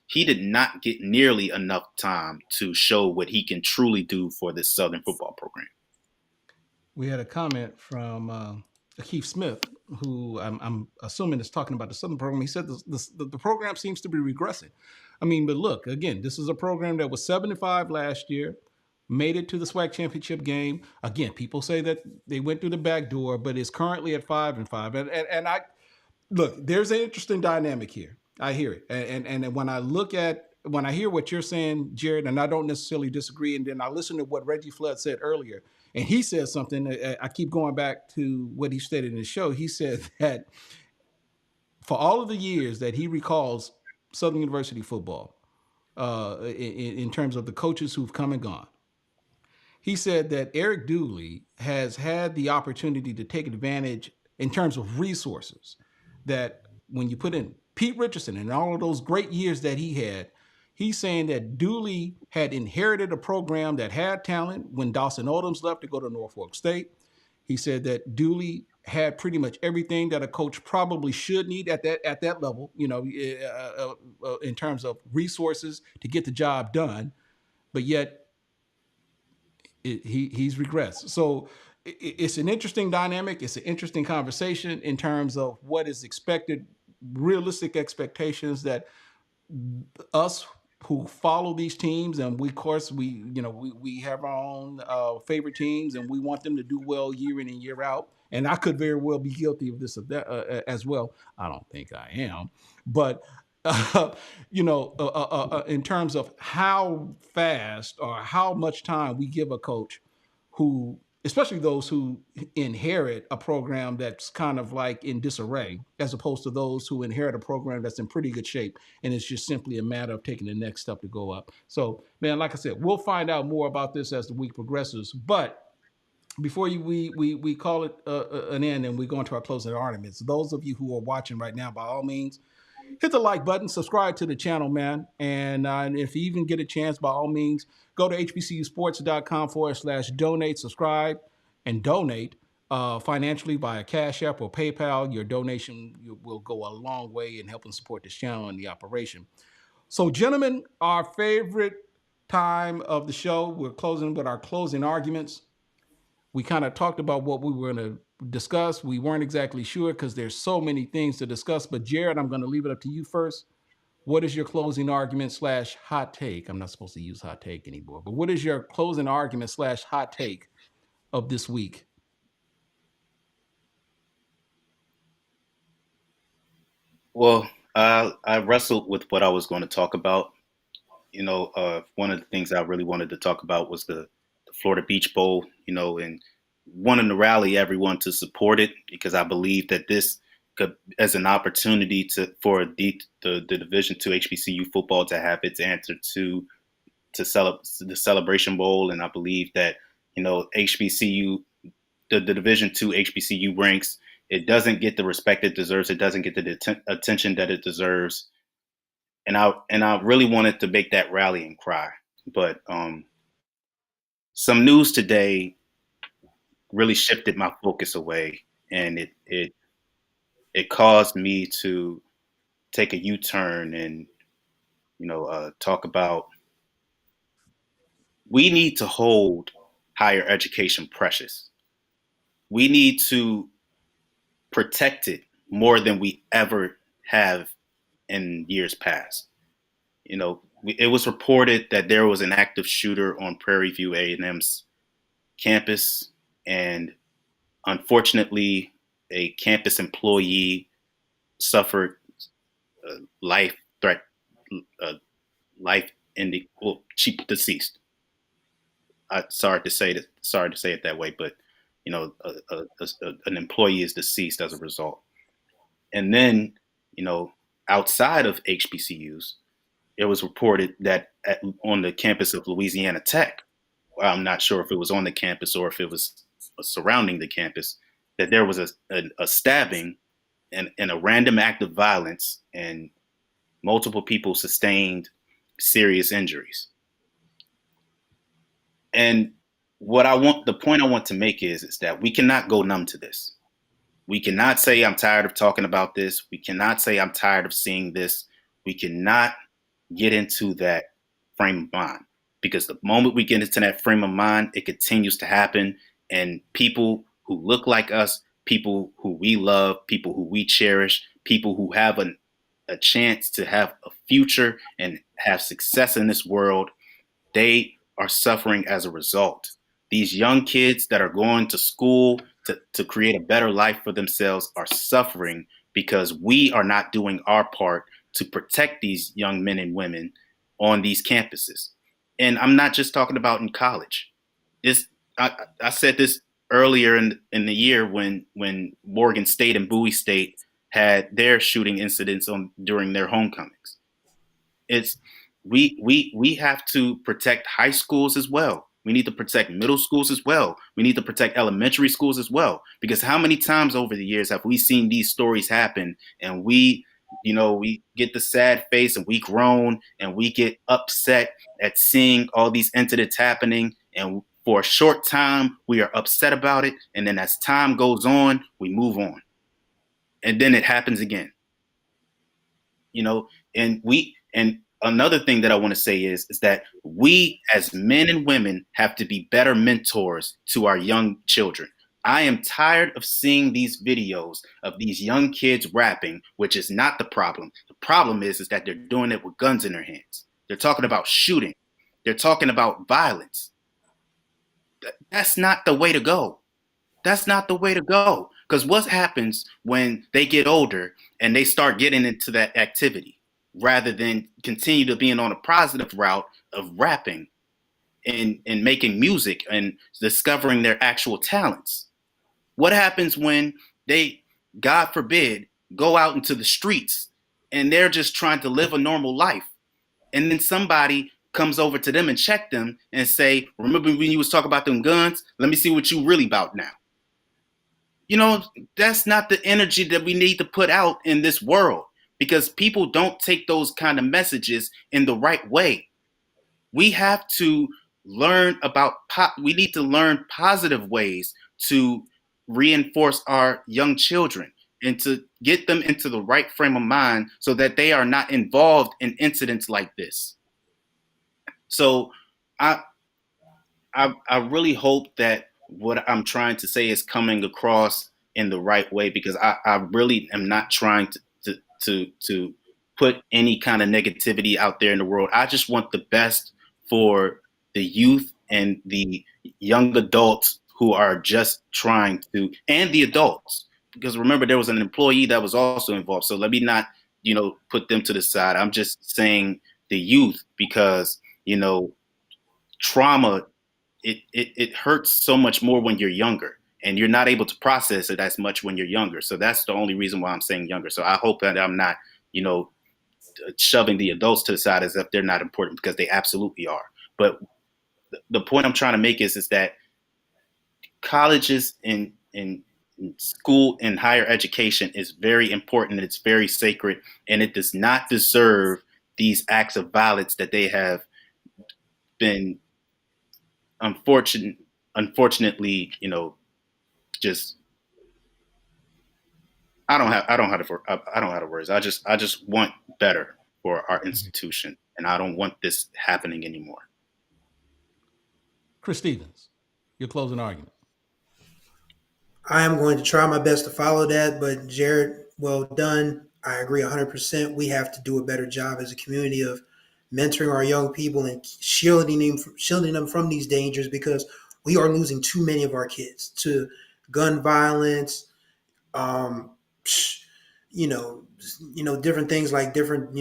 he did not get nearly enough time to show what he can truly do for this Southern football program. We had a comment from Keith Smith, who I'm assuming is talking about the Southern program. He said the program seems to be regressing. I mean, but look, again, this is a program that was 7-5 last year, made it to the SWAC championship game. Again, people say that they went through the back door, but is currently at 5-5. And I look, there's an interesting dynamic here. I hear it, and when I hear what you're saying, Jared, and I don't necessarily disagree, and then I listen to what Reggie Flood said earlier, and he said something. I keep going back to what he stated in his show. He said that for all of the years that he recalls Southern University football, in terms of the coaches who've come and gone, he said that Eric Dooley has had the opportunity to take advantage in terms of resources. That when you put in Pete Richardson and all of those great years that he had, he's saying that Dooley had inherited a program that had talent when Dawson Odoms left to go to Norfolk State. He said that Dooley had pretty much everything that a coach probably should need at that level, in terms of resources to get the job done, but yet he's regressed. So it's an interesting dynamic. It's an interesting conversation in terms of what is expected, realistic expectations that us who follow these teams, and we, of course, we have our own favorite teams, and we want them to do well year in and year out. and I could very well be guilty of this as well. I don't think I am, but in terms of how fast or how much time we give a coach who, especially those who inherit a program that's kind of like in disarray, as opposed to those who inherit a program that's in pretty good shape, and it's just simply a matter of taking the next step to go up. So, man, like I said, we'll find out more about this as the week progresses. But before we call it an end and we go into our closing arguments, those of you who are watching right now, by all means, hit the like button, subscribe to the channel, man. And if you even get a chance, by all means, go to hbcusports.com/donate, subscribe, and donate financially via Cash App or PayPal. Your donation will go a long way in helping support this channel and the operation. So, gentlemen, our favorite time of the show, we're closing with our closing arguments. We kind of talked about what we were going to discuss. We weren't exactly sure because there's so many things to discuss. But Jared, I'm going to leave it up to you first. What is your closing argument / hot take? I'm not supposed to use hot take anymore. But what is your closing argument / hot take of this week? Well, I wrestled with what I was going to talk about. One of the things I really wanted to talk about was the Florida Beach Bowl, and wanting to rally everyone to support it, because I believe that this could, as an opportunity for the Division II HBCU football to have its answer to the Celebration Bowl. And I believe that, HBCU, the Division II HBCU ranks, it doesn't get the respect it deserves. It doesn't get the attention that it deserves. And I really wanted to make that rallying cry. But some news today really shifted my focus away, and it caused me to take a U-turn and talk about, we need to hold higher education precious. We need to protect it more than we ever have in years past. It was reported that there was an active shooter on Prairie View A&M's campus, and unfortunately, a campus employee suffered life threat, life-ending. Well, she deceased. Sorry to say it that way, but an employee is deceased as a result. And then, outside of HBCUs, it was reported that on the campus of Louisiana Tech, well, I'm not sure if it was on the campus or if it was surrounding the campus, that there was a stabbing and a random act of violence, and multiple people sustained serious injuries. And the point I want to make is that we cannot go numb to this. We cannot say I'm tired of talking about this. We cannot say I'm tired of seeing this. We cannot get into that frame of mind, because the moment we get into that frame of mind, it continues to happen. And people who look like us, people who we love, people who we cherish, people who have a chance to have a future and have success in this world, they are suffering as a result. These young kids that are going to school to create a better life for themselves are suffering because we are not doing our part to protect these young men and women on these campuses. And I'm not just talking about in college. I said this earlier in the year when Morgan State and Bowie State had their shooting incidents during their homecomings. We have to protect high schools as well. We need to protect middle schools as well. We need to protect elementary schools as well. Because how many times over the years have we seen these stories happen, and we get the sad face and we groan and we get upset at seeing all these incidents happening. And for a short time, we are upset about it. And then as time goes on, we move on. And then it happens again. And another thing that I want to say is that we as men and women have to be better mentors to our young children. I am tired of seeing these videos of these young kids rapping, which is not the problem. The problem is that they're doing it with guns in their hands. They're talking about shooting. They're talking about violence. That's not the way to go. That's not the way to go. Because what happens when they get older and they start getting into that activity rather than continue to being on a positive route of rapping and making music and discovering their actual talents? What happens when they, God forbid, go out into the streets and they're just trying to live a normal life? And then somebody comes over to them and check them and say, remember when you was talking about them guns? Let me see what you really about now. You know, that's not the energy that we need to put out in this world, because people don't take those kind of messages in the right way. We have to learn about, we need to learn positive ways to reinforce our young children and to get them into the right frame of mind so that they are not involved in incidents like this. So I really hope that what I'm trying to say is coming across in the right way, because I really am not trying to put any kind of negativity out there in the world. I just want the best for the youth and the young adults who are just trying to, and the adults, because remember there was an employee that was also involved. So let me not, put them to the side. I'm just saying the youth, because, trauma, it hurts so much more when you're younger, and you're not able to process it as much when you're younger. So that's the only reason why I'm saying younger. So I hope that I'm not, shoving the adults to the side as if they're not important, because they absolutely are. But the point I'm trying to make is that colleges and school and higher education is very important. It's very sacred, and it does not deserve these acts of violence that they have been unfortunately, just I don't have the words. I just want better for our institution, and I don't want this happening anymore. Chris Stevens, your closing argument. I am going to try my best to follow that, but Jared, well done. I agree 100%. We have to do a better job as a community of mentoring our young people and shielding them from these dangers, because we are losing too many of our kids to gun violence, different things like different,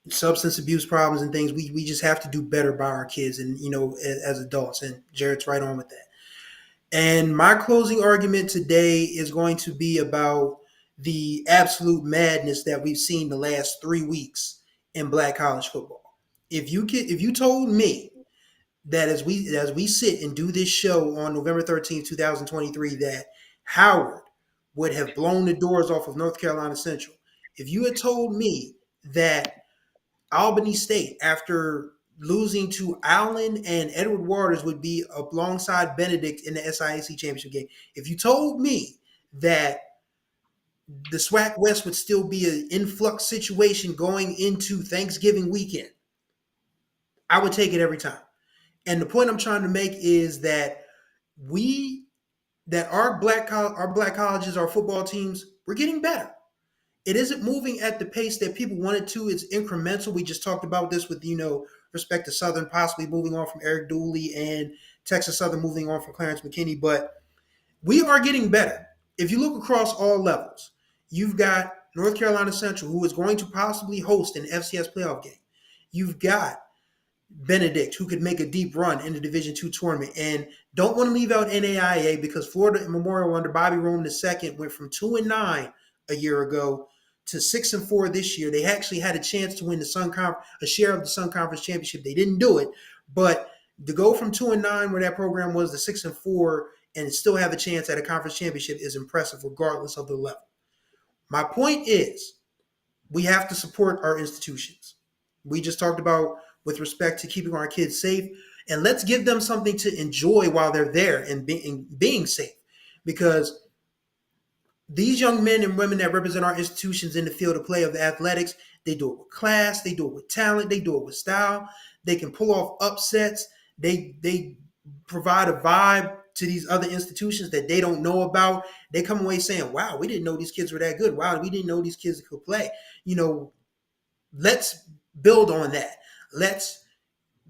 substance abuse problems and things. We just have to do better by our kids and, as adults. And Jared's right on with that. And my closing argument today is going to be about the absolute madness that we've seen the last 3 weeks in Black college football. If you told me that as we sit and do this show on November 13th, 2023, that Howard would have blown the doors off of North Carolina Central, if you had told me that Albany State, after losing to Allen and Edward Waters, would be alongside Benedict in the SIAC championship game, if you told me that the SWAC West would still be an influx situation going into Thanksgiving weekend, I would take it every time. And the point I'm trying to make is that our black colleges, our football teams, we're getting better. It isn't moving at the pace that people want it to. It's incremental. We just talked about this with, respect to Southern possibly moving on from Eric Dooley and Texas Southern moving on from Clarence McKinney. But we are getting better. If you look across all levels, you've got North Carolina Central, who is going to possibly host an FCS playoff game. You've got Benedict, who could make a deep run in the Division II tournament. And don't want to leave out NAIA, because Florida Memorial under Bobby Rome II went from 2-9 a year ago to 6-4 this year. They actually had a chance to win a share of the Sun Conference Championship. They didn't do it, but to go from 2-9, where that program was, to 6-4 and still have a chance at a conference championship is impressive, regardless of the level. My point is, we have to support our institutions. We just talked about with respect to keeping our kids safe, and let's give them something to enjoy while they're there and being safe, because these young men and women that represent our institutions in the field of play of the athletics, they do it with class, they do it with talent, they do it with style. They can pull off upsets. They provide a vibe to these other institutions that they don't know about. They come away saying, wow, we didn't know these kids were that good. Wow, we didn't know these kids could play. Let's build on that. Let's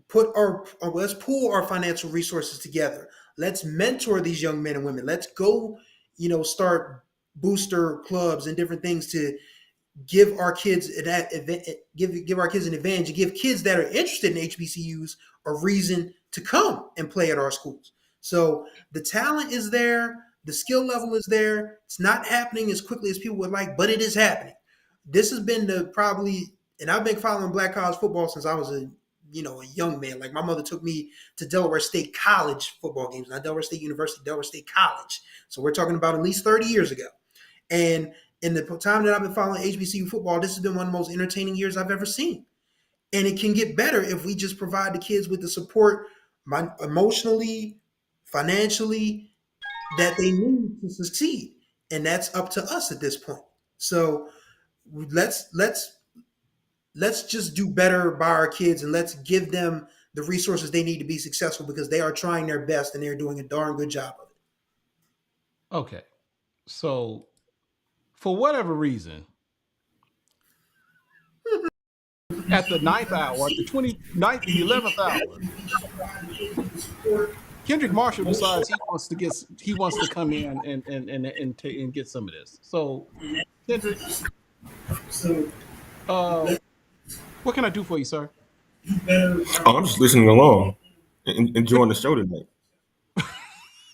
pool our financial resources together. Let's mentor these young men and women. Let's go, start booster clubs and different things to give our kids give our kids an advantage, and give kids that are interested in HBCUs a reason to come and play at our schools. So the talent is there, the skill level is there. It's not happening as quickly as people would like, but it is happening. This has been and I've been following black college football since I was a young man. Like, my mother took me to Delaware State College football games, not Delaware State University, Delaware State College. So we're talking about at least 30 years ago. And in the time that I've been following HBCU football, this has been one of the most entertaining years I've ever seen. And it can get better if we just provide the kids with the support, emotionally, financially, that they need to succeed. And that's up to us at this point. So let's just do better by our kids, and let's give them the resources they need to be successful, because they are trying their best and they're doing a darn good job of it. Okay. So for whatever reason, at the 9th hour, at the 29th, the 11th hour, Kendrick Marshall decides he wants to come in and get some of this. So, Kendrick, what can I do for you, sir? Oh, I'm just listening along and enjoying the show tonight.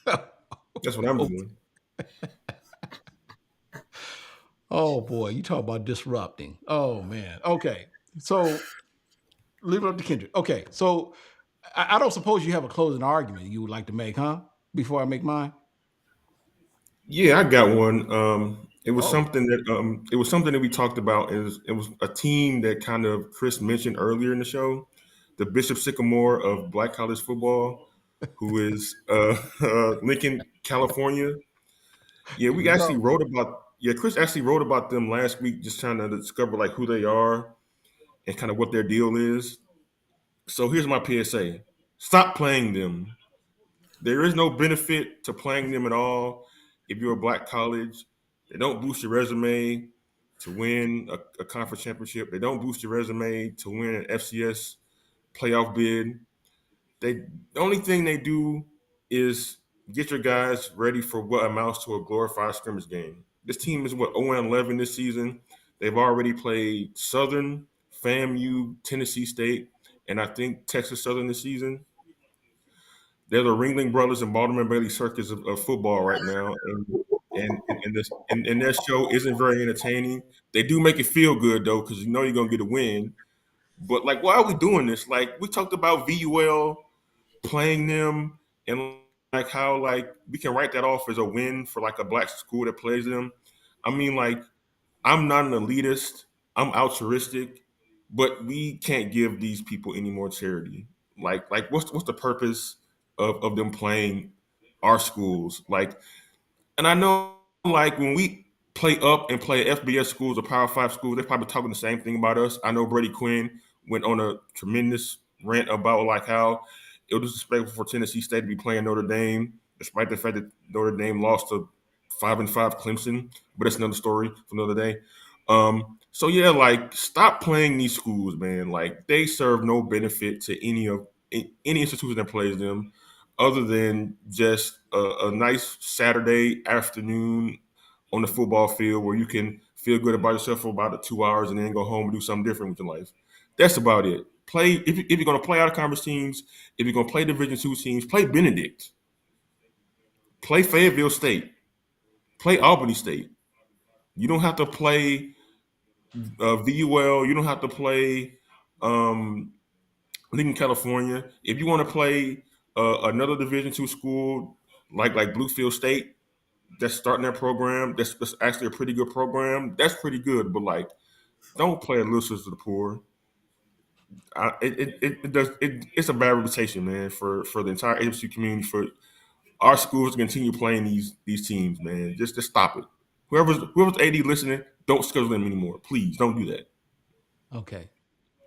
That's what I'm doing. Oh boy, you talk about disrupting. Oh man. Okay. So leave it up to Kendrick. Okay. So I don't suppose you have a closing argument you would like to make, huh? Before I make mine? Yeah, I got one. It was something that we talked about. It was a team that kind of Chris mentioned earlier in the show, the Bishop Sycamore of Black college football, who is Lincoln, California. Yeah, we actually wrote about. Yeah, Chris actually wrote about them last week, just trying to discover like who they are and kind of what their deal is. So here's my PSA: stop playing them. There is no benefit to playing them at all. If you're a black college, they don't boost your resume to win a conference championship. They don't boost your resume to win an FCS playoff bid. The only thing they do is get your guys ready for what amounts to a glorified scrimmage game. This team is 0-11 this season. They've already played Southern, FAMU, Tennessee State, and I think Texas Southern this season. They're the Ringling Brothers and Baltimore Bailey Circus of football right now, and their show isn't very entertaining. They do make it feel good though, because you know you're gonna get a win. But like, why are we doing this? Like, we talked about VUL playing them, and like how like we can write that off as a win for like a black school that plays them. I mean, like, I'm not an elitist. I'm altruistic, but we can't give these people any more charity. Like what's the purpose of them playing our schools? Like, and I know like when we play up and play FBS schools or Power 5 schools, they're probably talking the same thing about us. I know Brady Quinn went on a tremendous rant about like how it was disrespectful for Tennessee State to be playing Notre Dame, despite the fact that Notre Dame lost to 5-5 Clemson. But that's another story for another day. So yeah, like, stop playing these schools, man. Like, they serve no benefit to any institution that plays them, other than just a nice Saturday afternoon on the football field where you can feel good about yourself for about 2 hours and then go home and do something different with your life. That's about it. Play if you're going to play out of conference teams, if you're going to play Division II teams, play Benedict, play Fayetteville State, play Albany State. You don't have to play VUL. You don't have to play Lincoln, California. If you want to play another Division II school like Bluefield State, that's starting their program. That's actually a pretty good program. That's pretty good, but like, don't play a Little Sisters of the Poor. It's a bad reputation, man, for the entire HBCU community, for our schools to continue playing these teams, man. Just stop it. Whoever's AD listening, don't schedule them anymore. Please don't do that. Okay.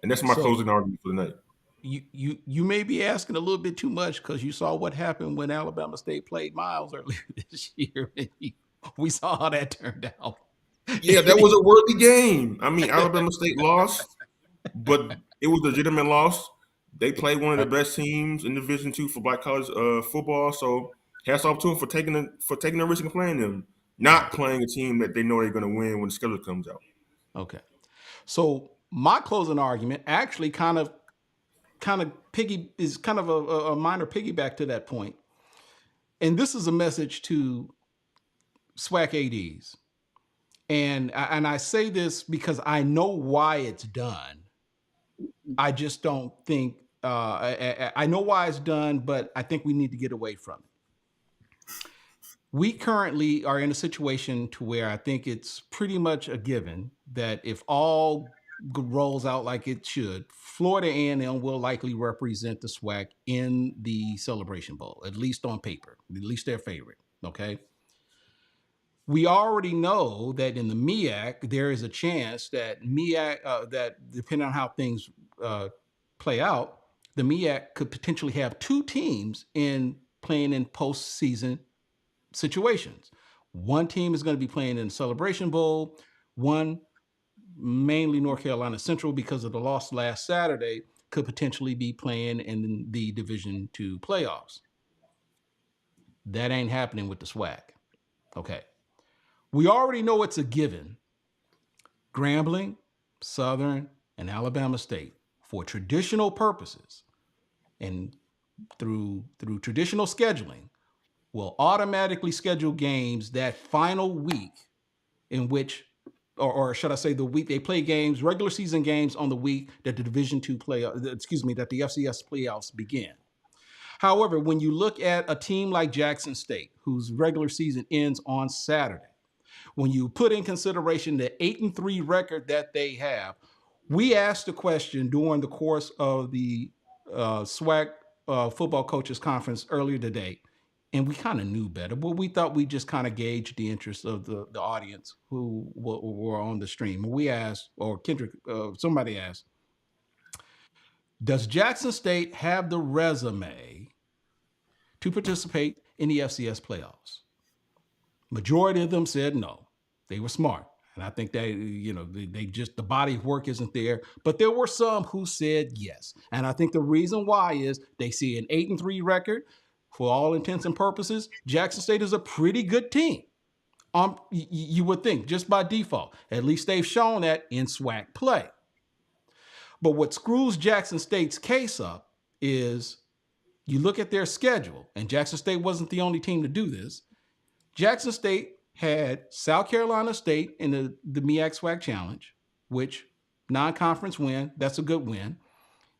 And that's my closing argument for the night. You may be asking a little bit too much, because you saw what happened when Alabama State played Miles earlier this year. We saw how that turned out. Yeah, that was a worthy game. I mean, Alabama State lost, but it was a legitimate loss. They play one of the best teams in Division II for black college football. So hats off to them for taking the risk and playing them, not playing a team that they know they're going to win when the schedule comes out. Okay. So my closing argument actually kind of is kind of a minor piggyback to that point. And this is a message to SWAC ADs. And I say this because I know why it's done. I just don't think, I know why it's done, but I think we need to get away from it. We currently are in a situation to where I think it's pretty much a given that if all rolls out like it should, Florida A&M will likely represent the SWAC in the Celebration Bowl, at least on paper, at least their favorite, okay? We already know that in the MEAC, there is a chance that that depending on how things play out, the MEAC could potentially have two teams playing in postseason situations. One team is going to be playing in the Celebration Bowl. One, mainly North Carolina Central, because of the loss last Saturday, could potentially be playing in the Division II playoffs. That ain't happening with the SWAC. Okay. We already know it's a given. Grambling, Southern, and Alabama State, for traditional purposes and through traditional scheduling, will automatically schedule games that final week in which, or should I say the week they play games, regular season games on the week that the Division II that the FCS playoffs begin. However, when you look at a team like Jackson State, whose regular season ends on Saturday, when you put in consideration the 8-3 record that they have, we asked the question during the course of the SWAC football coaches conference earlier today, and we kind of knew better, but we thought we just kind of gauged the interest of the audience who were on the stream. And we asked, or Kendrick, somebody asked, does Jackson State have the resume to participate in the FCS playoffs? Majority of them said no. They were smart. And I think they just, the body of work isn't there. But there were some who said yes. And I think the reason why is they see an 8-3 record. For all intents and purposes, Jackson State is a pretty good team. You would think, just by default. At least they've shown that in SWAC play. But what screws Jackson State's case up is you look at their schedule, and Jackson State wasn't the only team to do this. Jackson State had South Carolina State in the MEAC SWAC Challenge, which non-conference win, that's a good win.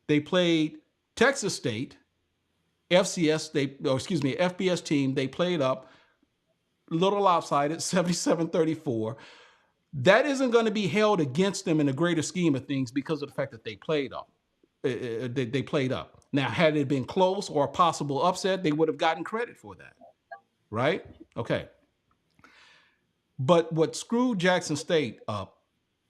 They played Texas State, FBS team, they played up, a little lopsided, 77-34. That isn't going to be held against them in the greater scheme of things because of the fact that they played up. They played up. Now, had it been close or a possible upset, they would have gotten credit for that, right? Okay. But what screwed Jackson State up,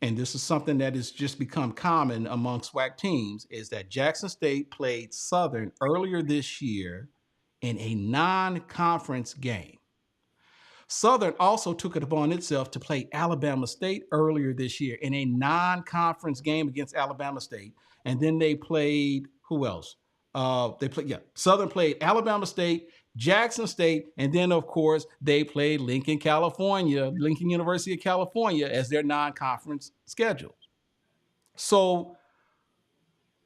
and this is something that has just become common among SWAC teams, is that Jackson State played Southern earlier this year in a non-conference game. Southern also took it upon itself to play Alabama State earlier this year in a non-conference game against Alabama State. And then they played, who else? Southern played Alabama State, Jackson State, and then, of course, they played Lincoln University of California as their non-conference schedule. So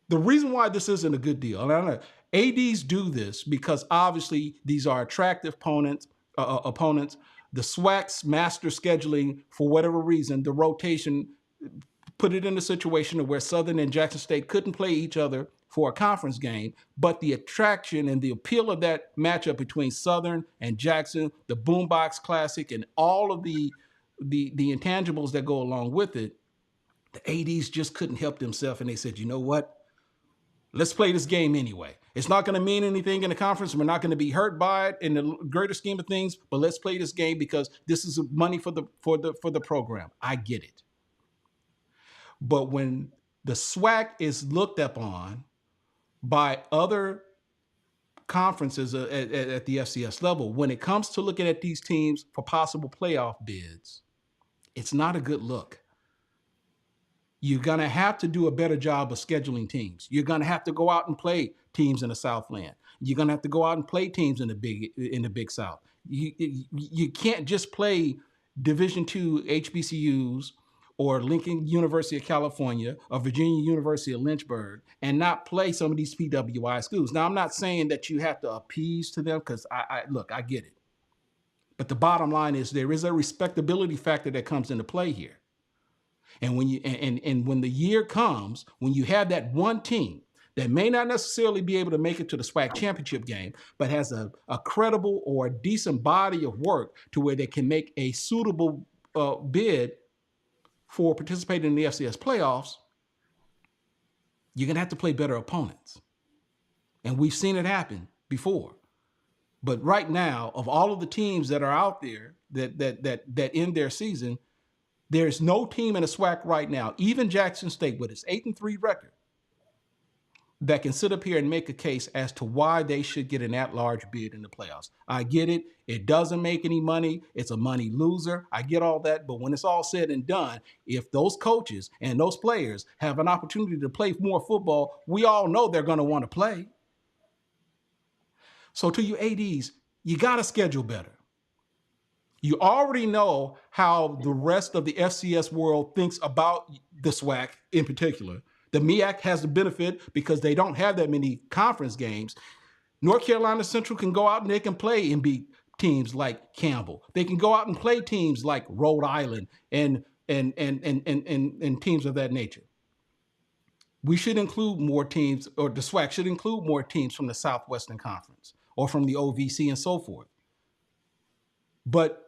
the reason why this isn't a good deal, and I know ADs do this because obviously these are attractive opponents. The SWAC's master scheduling, for whatever reason, the rotation put it in a situation where Southern and Jackson State couldn't play each other for a conference game, but the attraction and the appeal of that matchup between Southern and Jackson, the Boombox Classic, and all of the intangibles that go along with it, the ADs just couldn't help themselves, and they said, you know what? Let's play this game anyway. It's not going to mean anything in the conference. We're not going to be hurt by it in the greater scheme of things, but let's play this game because this is money for the program. I get it. But when the SWAC is looked upon by other conferences at the FCS level, when it comes to looking at these teams for possible playoff bids, it's not a good look. You're going to have to do a better job of scheduling teams. You're going to have to go out and play teams in the Southland. You're going to have to go out and play teams in the Big South. You can't just play Division II HBCUs or Lincoln University of California or Virginia University of Lynchburg and not play some of these PWI schools. Now, I'm not saying that you have to appease to them, because I get it. But the bottom line is there is a respectability factor that comes into play here. And when when the year comes, when you have that one team that may not necessarily be able to make it to the SWAC championship game, but has a credible or a decent body of work to where they can make a suitable bid for participating in the FCS playoffs, you're going to have to play better opponents. And we've seen it happen before. But right now, of all of the teams that are out there that end their season, there's no team in the SWAC right now, even Jackson State with its 8-3 record, that can sit up here and make a case as to why they should get an at-large bid in the playoffs. I get it. It doesn't make any money. It's a money loser. I get all that. But when it's all said and done, if those coaches and those players have an opportunity to play more football, we all know they're going to want to play. So to you ADs, you got to schedule better. You already know how the rest of the FCS world thinks about the SWAC in particular. The MEAC has the benefit because they don't have that many conference games. North Carolina Central can go out and they can play and beat teams like Campbell. They can go out and play teams like Rhode Island and teams of that nature. We should include more teams, or the SWAC should include more teams from the Southwestern Conference or from the OVC and so forth. But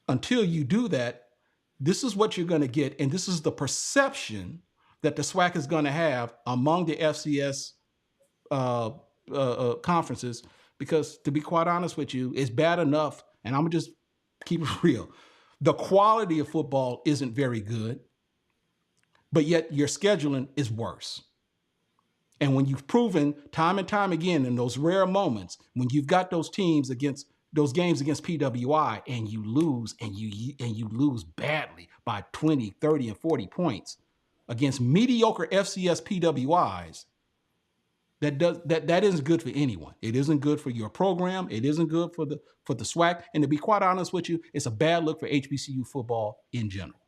until you do that, this is what you're going to get, and this is the perception that the SWAC is going to have among the FCS conferences, because to be quite honest with you, it's bad enough, and I'm going to just keep it real. The quality of football isn't very good, but yet your scheduling is worse. And when you've proven time and time again in those rare moments, when you've got those teams against those games against PWI and you lose and you lose badly by 20, 30, and 40 points against mediocre FCS PWIs, that isn't good for anyone. It isn't good for your program. It isn't good for the SWAC. And to be quite honest with you, it's a bad look for HBCU football in general.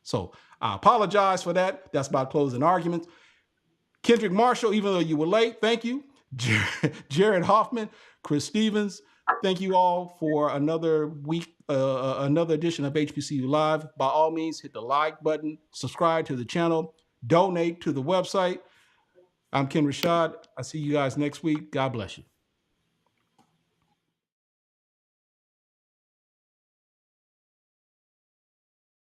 So I apologize for that. That's about closing arguments. Kendrick Marshall, even though you were late, thank you. Jared Hoffman, Chris Stevens, thank you all for another week, another edition of HBCU Live. By all means, hit the like button, subscribe to the channel, donate to the website. I'm Ken Rashad. I see you guys next week. God bless you.